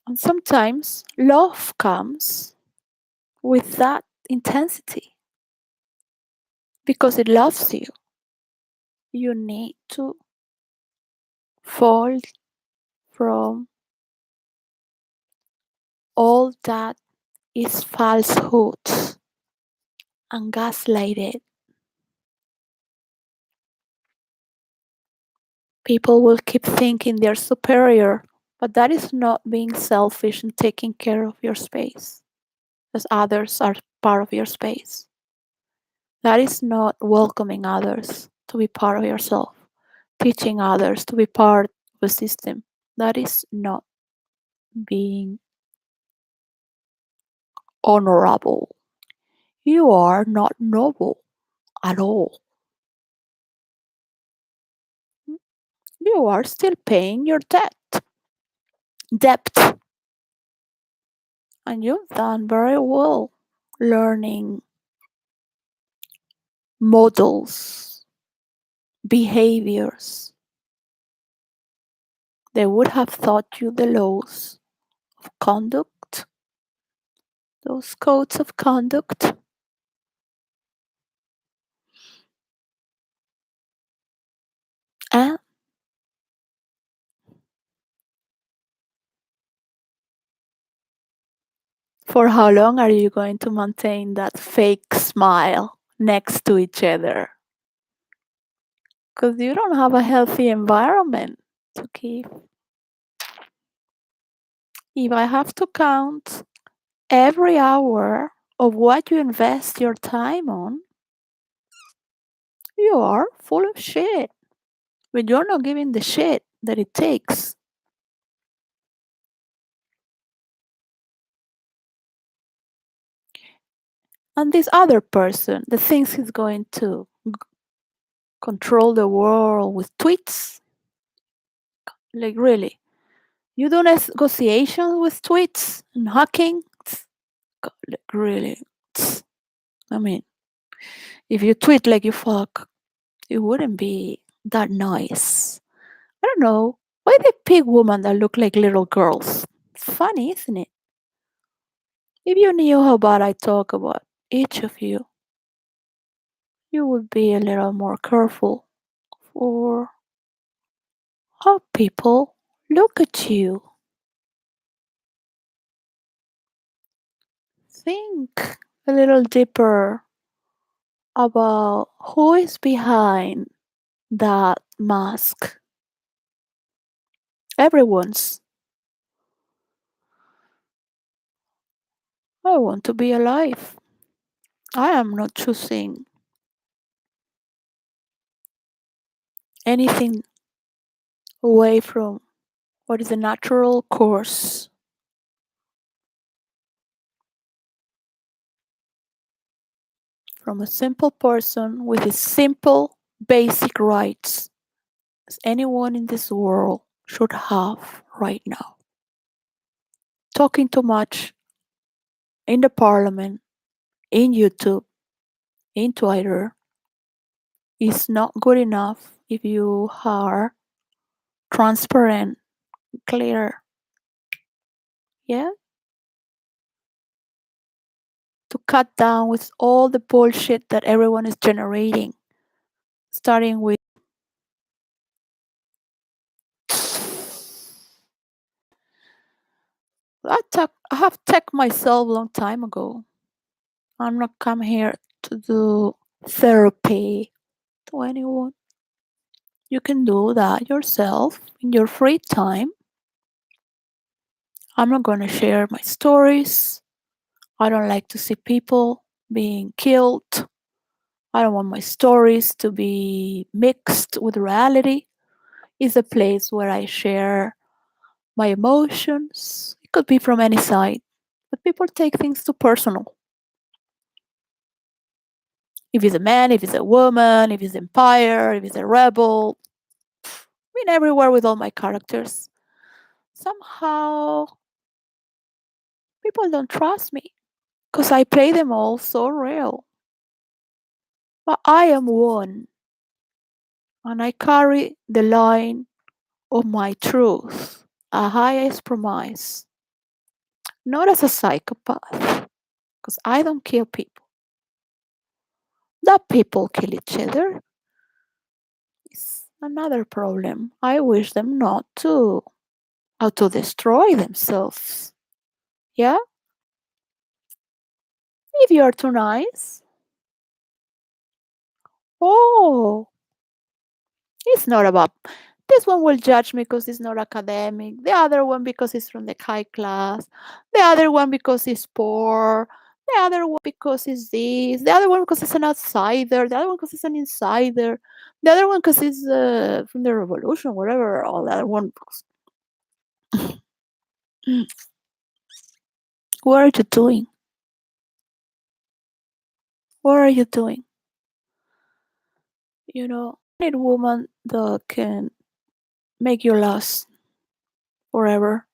And sometimes love comes with that intensity because it loves you. You need to fall from all that is falsehood and gaslighted. People will keep thinking they're superior, but that is not being selfish and taking care of your space as others are part of your space. That is not welcoming others to be part of yourself, teaching others to be part of a system. That is not being honorable. You are not noble at all. You are still paying your debt, and you've done very well learning models, behaviors. They would have taught you the laws of conduct, those codes of conduct. And for how long are you going to maintain that fake smile next to each other? Because you don't have a healthy environment to keep. If I have to count every hour of what you invest your time on, you are full of shit. but you're not giving the shit that it takes. And this other person that thinks he's going to control the world with tweets, like really, you do negotiations with tweets and hacking. Like really, I mean, if you tweet like you fuck, it wouldn't be that nice. I don't know. Why they pick women that look like little girls? It's funny, isn't it? If you knew how bad I talk about each of you would be a little more careful for how people look at you. Think a little deeper about who is behind that mask. Everyone's. I want to be alive. I am not choosing anything away from what is the natural course from a simple person with his simple basic rights as anyone in this world should have right now. Talking too much in the parliament, in YouTube, in Twitter is not good enough if you are transparent, clear. Yeah? To cut down with all the bullshit that everyone is generating, starting with I have tech myself a long time ago. I'm not come here to do therapy to anyone. You can do that yourself in your free time. I'm not going to share my stories. I don't like to see people being killed. I don't want my stories to be mixed with reality. It's a place where I share my emotions. It could be from any side, but people take things too personal. If it's a man, if it's a woman, if it's empire, if it's a rebel, I've been everywhere with all my characters. Somehow, people don't trust me because I play them all so real. But I am one, and I carry the line of my truth, a highest promise, not as a psychopath, because I don't kill people. That people kill each other is another problem. I wish them not to auto destroy themselves. Yeah? If you are too nice, oh, it's not about this one will judge me because it's not academic, the other one because it's from the high class, the other one because he's poor, the other one because he's this, the other one because he's an outsider, the other one because he's an insider, the other one because he's from the revolution, whatever, all the other one. What are you doing? What are you doing? You need a woman that can make you last forever.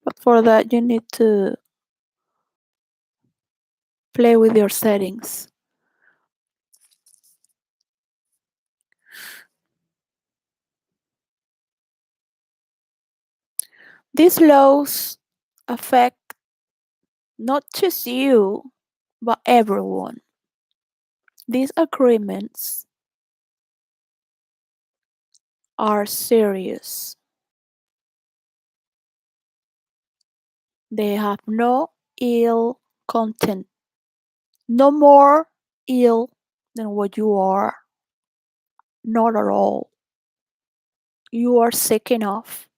But for that, you need to play with your settings. These laws affect not just you, but everyone. These agreements are serious. They have no ill content, no more ill than what you are. Not at all. You are sick enough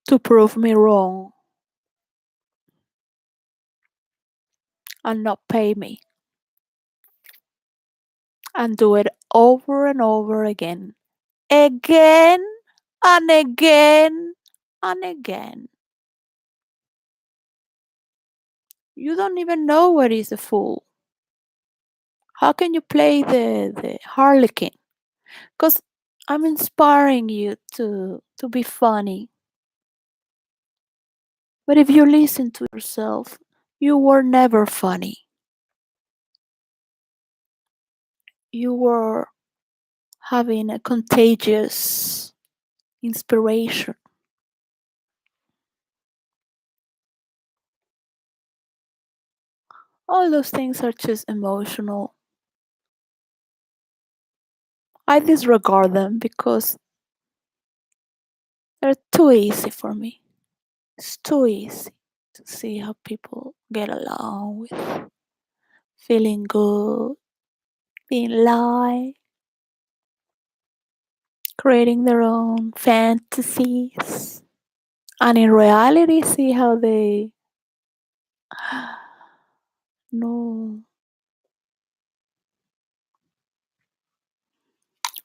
to prove me wrong. and not pay me and do it over and over again. Again and again and again. You don't even know what is a fool. How can you play the harlequin? Because I'm inspiring you to be funny. But if you listen to yourself, you were never funny. You were having a contagious inspiration. All those things are just emotional. I disregard them because they're too easy for me. It's too easy to see how people get along with feeling good, being light, creating their own fantasies, and in reality, see how they no.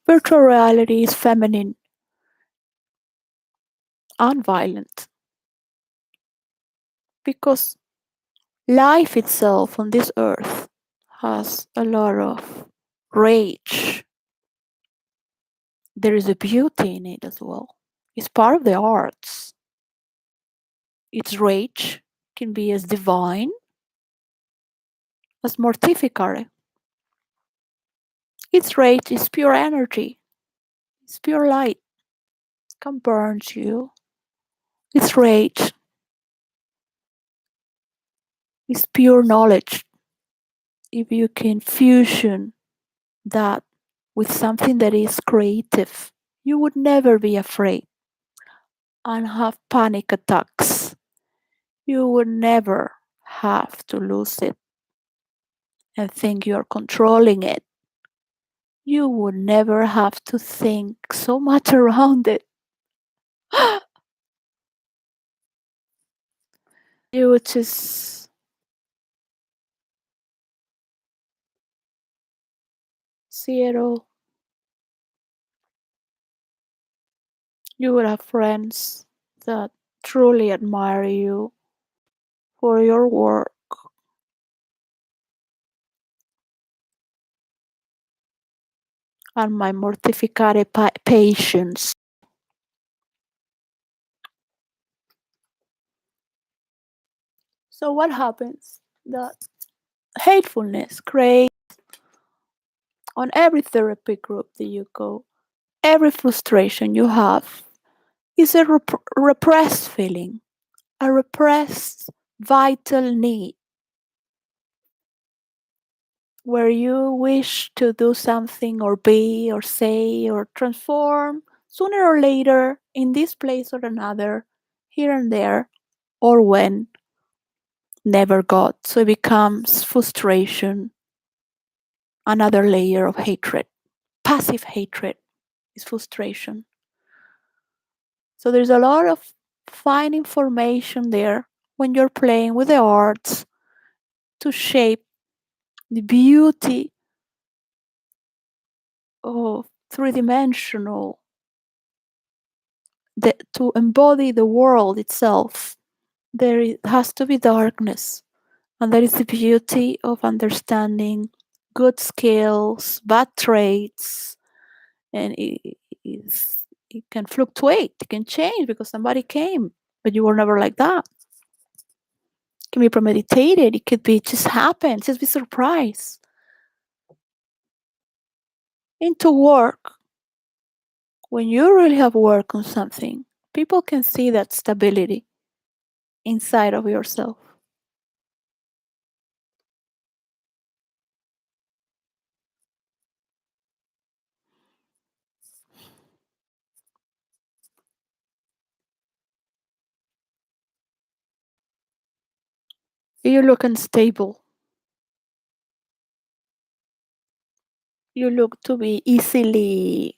Virtual reality is feminine and violent because life itself on this earth has a lot of rage. There is a beauty in it as well. It's part of the arts. Its rage can be as divine as mortificare. Its rage is pure energy, it's pure light, can burn you. Its rage is pure knowledge. If you can fusion that with something that is creative, you would never be afraid and have panic attacks. You would never have to lose it and think you're controlling it. You would never have to think so much around it. You would just see it all. You would have friends that truly admire you for your work and my mortificare patience. So, what happens? That hatefulness creates on every therapy group that you go, every frustration you have is a repressed feeling, a repressed vital need where you wish to do something or be or say or transform sooner or later in this place or another, here and there, or when never got. So it becomes frustration, another layer of hatred. Passive hatred is frustration. So there's a lot of fine information there when you're playing with the arts to shape the beauty of three-dimensional, to embody the world itself. Has to be darkness, and that is the beauty of understanding good skills, bad traits, and it can fluctuate, it can change because somebody came, but you were never like that. It can be premeditated, it could be just happen, just be surprised. Into work, when you really have work on something, people can see that stability inside of yourself. You look unstable. You look to be easily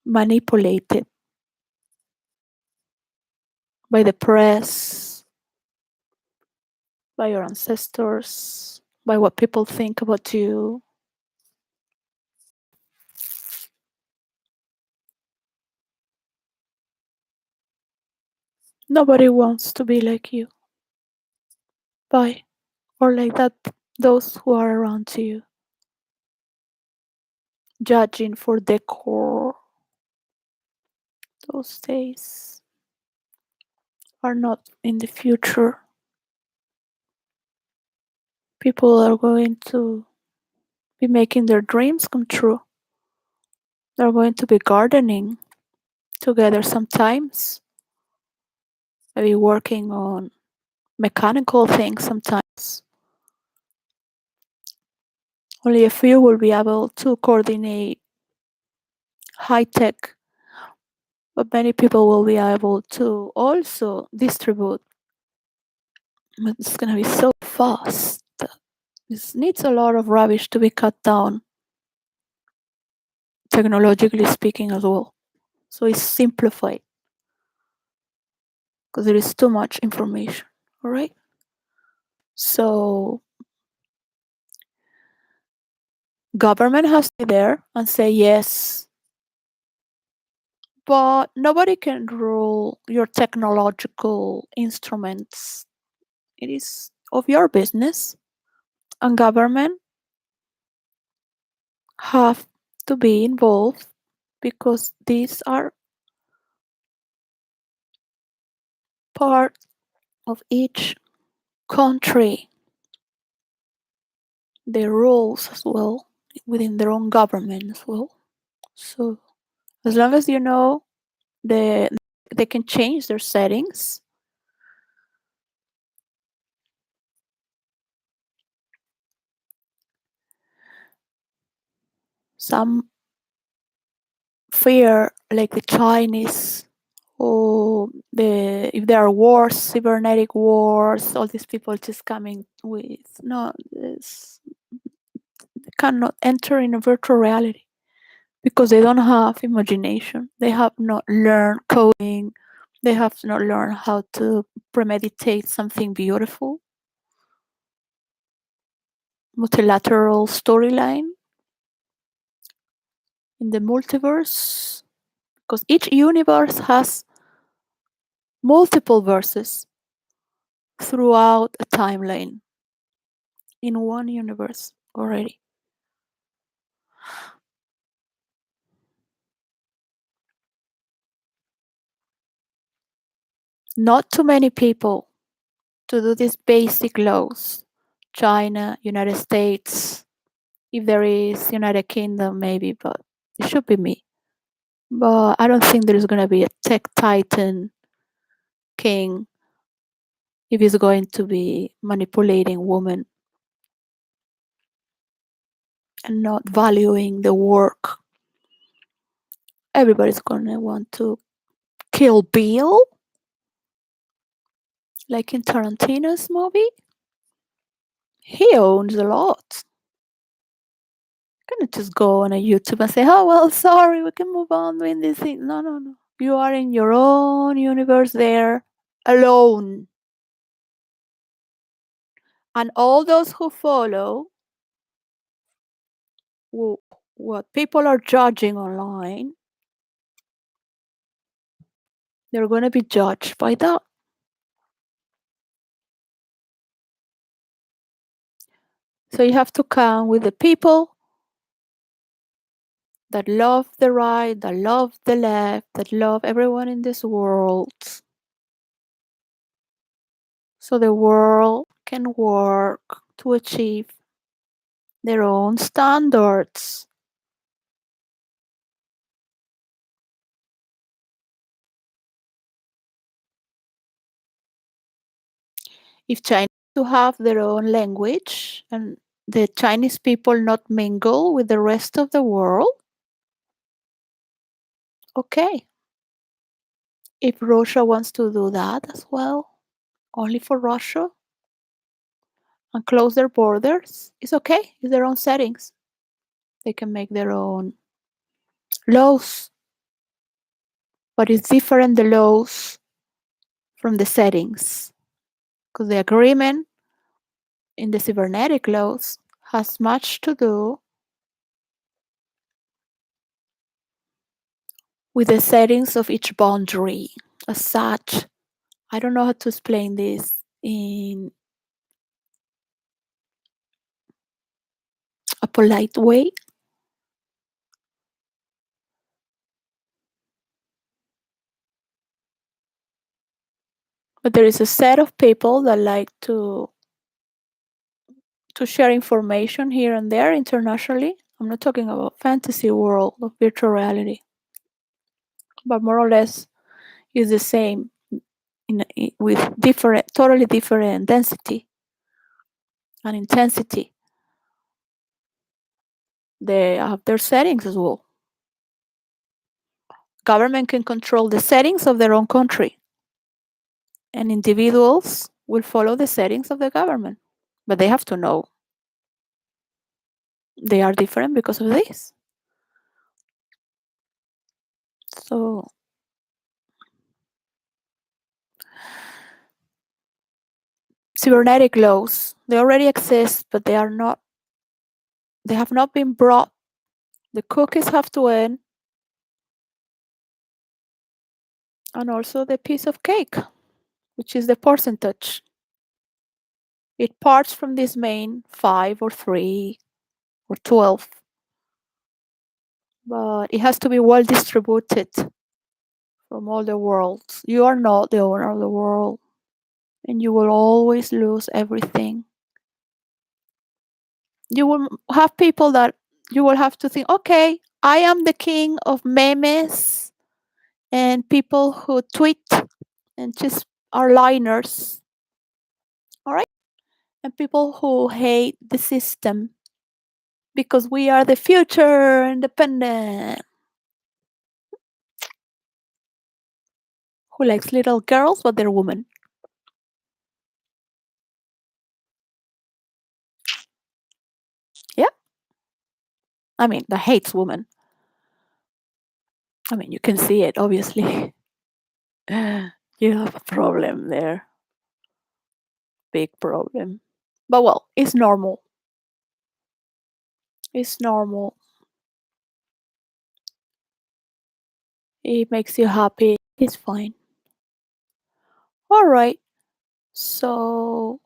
manipulated by the press, by your ancestors, by what people think about you. Nobody wants to be like you. Bye. Or like that, those who are around you, judging for decor. Those days are not in the future. People are going to be making their dreams come true. They're going to be gardening together sometimes, maybe working on mechanical things sometimes. Only a few will be able to coordinate high tech, but many people will be able to also distribute. But it's going to be so fast. This needs a lot of rubbish to be cut down, technologically speaking, as well. So it's simplified because there is too much information. All right. So government has to be there and say yes, but nobody can rule your technological instruments. It is of your business, and government have to be involved because these are part of each country, their rules as well within their own government as well. So as long as you know the they can change their settings. Some fear like the Chinese or if there are wars, cybernetic wars, all these people just coming with no this they cannot enter in a virtual reality because they don't have imagination. They have not learned coding. They have not learned how to premeditate something beautiful. Multilateral storyline in the multiverse because each universe has multiple verses throughout a timeline in one universe already. Not too many people to do these basic laws. China, United States, if there is United Kingdom, maybe, but it should be me. But I don't think there's gonna be a tech titan king if he's going to be manipulating women and not valuing the work. Everybody's gonna want to kill Bill, like in Tarantino's movie. He owns a lot. Gonna just go on a YouTube and say, "Oh well, sorry, we can move on doing this thing." No, no, no. You are in your own universe there, alone, and all those who follow what people are judging online, they're gonna be judged by that. So you have to come with the people that love the right, that love the left, that love everyone in this world. So the world can work to achieve their own standards. If China to have their own language and the Chinese people not mingle with the rest of the world, okay. If Russia wants to do that as well, only for Russia, and close their borders, it's okay. It's their own settings. They can make their own laws, but it's different the laws from the settings because the agreement in the cybernetic laws has much to do with the settings of each boundary as such. I don't know how to explain this in a polite way, but there is a set of people that like to share information here and there internationally. I'm not talking about fantasy world of virtual reality, but more or less is the same with different, totally different density and intensity. They have their settings as well. Government can control the settings of their own country, and individuals will follow the settings of the government. But they have to know they are different because of this. So cybernetic laws, they already exist, but they have not been brought. The cookies have to end, and also the piece of cake, which is the percentage. It parts from this main 5 or 3 or 12, but it has to be well distributed from all the worlds. You are not the owner of the world, and you will always lose everything. You will have people that you will have to think, okay, I am the king of memes and people who tweet and just are liners, all right? And people who hate the system because we are the future independent. Who likes little girls, but they're women. Yeah, I mean, that hates women. I mean, you can see it, obviously. You have a problem there. Big problem. But well, it's normal. It's normal. It makes you happy. It's fine. All right. So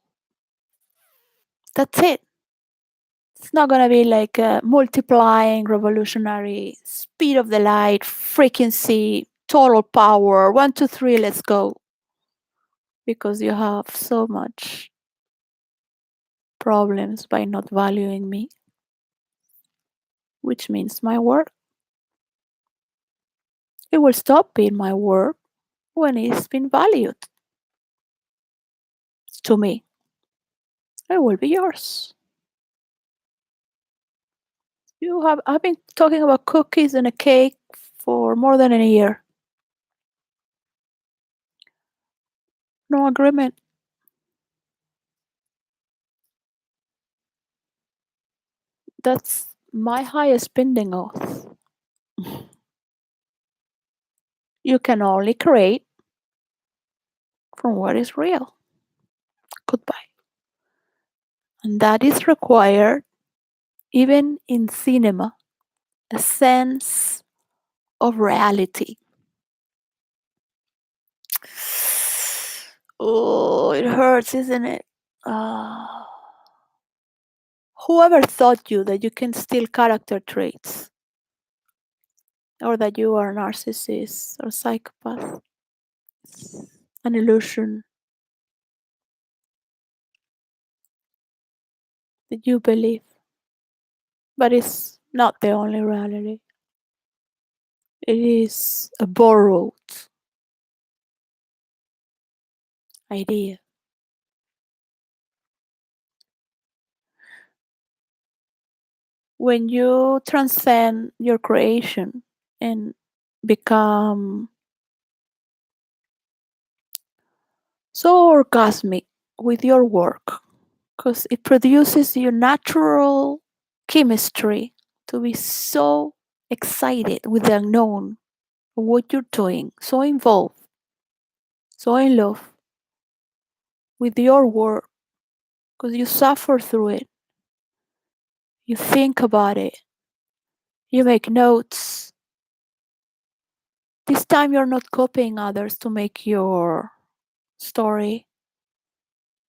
that's it. It's not gonna be like a multiplying, revolutionary, speed of the light, frequency, total power. One, two, three, let's go. Because you have so much problems by not valuing me, which means my work. It will stop being my work when it's been valued to me. It will be yours. I've been talking about cookies and a cake for more than a year. No agreement. That's my highest binding oath. You can only create from what is real. Goodbye. And that is required even in cinema, a sense of reality. Oh, it hurts, isn't it? Whoever thought you that you can steal character traits or that you are a narcissist or psychopath? It's an illusion that you believe, but it's not the only reality. It is a borrowed idea. When you transcend your creation and become so orgasmic with your work, because it produces your natural chemistry to be so excited with the unknown of what you're doing, so involved, so in love with your work, because you suffer through it. You think about it. You make notes. This time you're not copying others to make your story.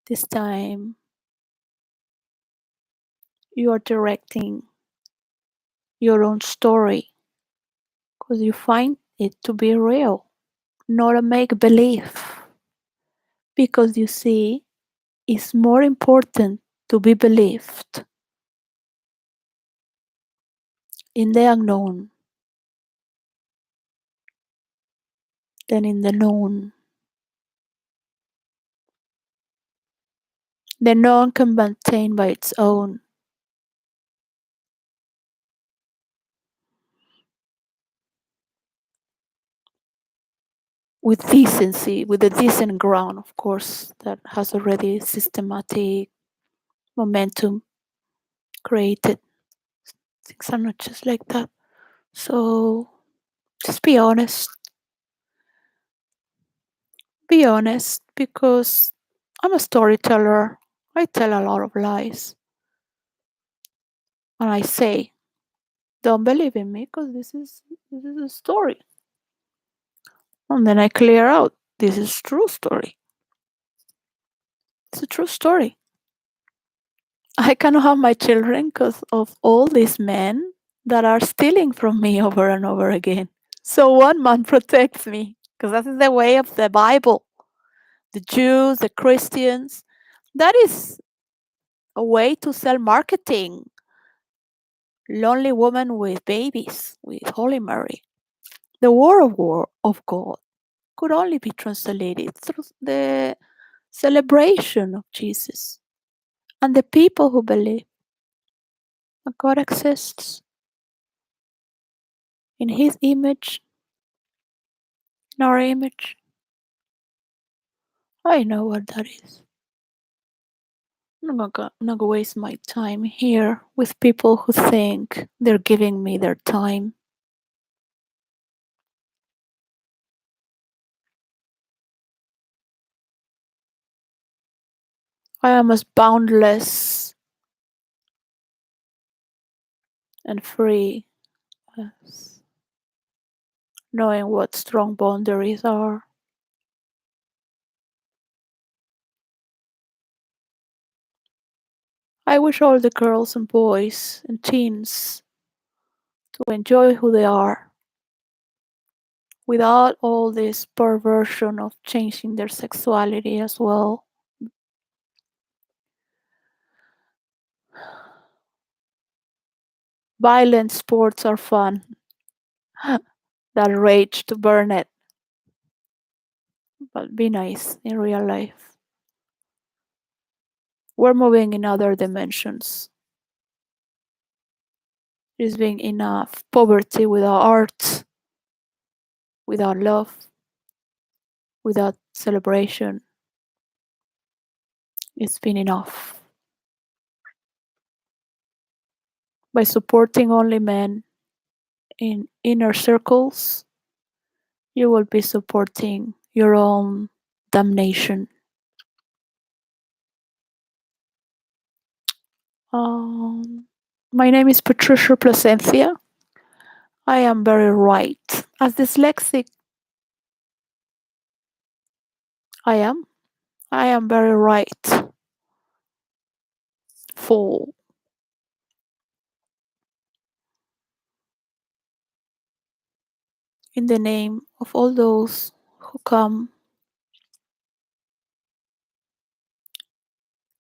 This time you are directing your own story because you find it to be real, not a make believe. Because you see, it's more important to be believed in the unknown than in the known. The known can maintain by its own. With decency, with a decent ground, of course, that has already systematic momentum created. Things are not just like that. So just be honest. Be honest because I'm a storyteller. I tell a lot of lies. And I say, don't believe in me because this is a story. And then I clear out this is true story. It's a true story. I cannot have my children because of all these men that are stealing from me over and over again. So one man protects me because that is the way of the Bible. The Jews, the Christians, that is a way to sell marketing. Lonely woman with babies, with Holy Mary. The word of war of God could only be translated through the celebration of Jesus and the people who believe that God exists in His image, in our image. I know what that is. I'm not gonna waste my time here with people who think they're giving me their time. I am as boundless and free as knowing what strong boundaries are. I wish all the girls and boys and teens to enjoy who they are without all this perversion of changing their sexuality as well. Violent sports are fun. That rage to burn it, but be nice in real life. We're moving in other dimensions. There's been enough poverty without art, without love, without celebration. It's been enough. By supporting only men in inner circles, you will be supporting your own damnation. Um, my name is Patricia Placencia. I am very right. As dyslexic, I am. I am very right. Full. In the name of all those who come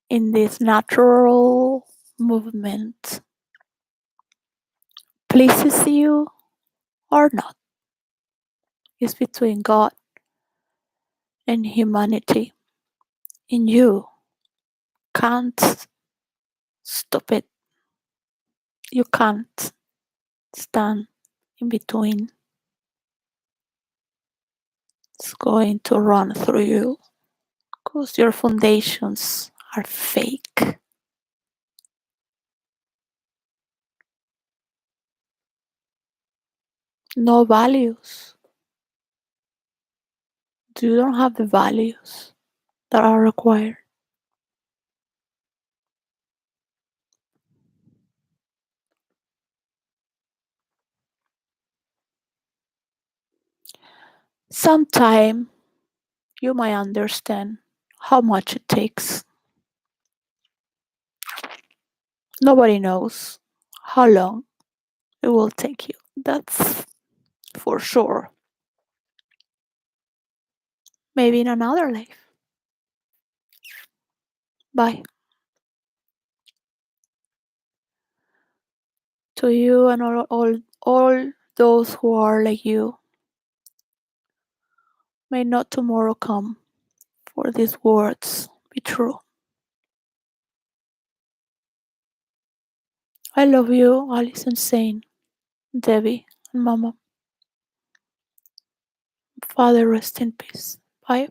in this natural movement, pleases you or not, is between God and humanity. And you can't stop it. You can't stand in between. It's going to run through you because your foundations are fake. No values. You don't have the values that are required. Sometime you might understand how much it takes. Nobody knows how long it will take you. That's for sure. Maybe in another life. Bye. To you and all those who are like you. May not tomorrow come for these words be true. I love you, Alice and Saint, Debbie and Mama. Father, rest in peace. Bye.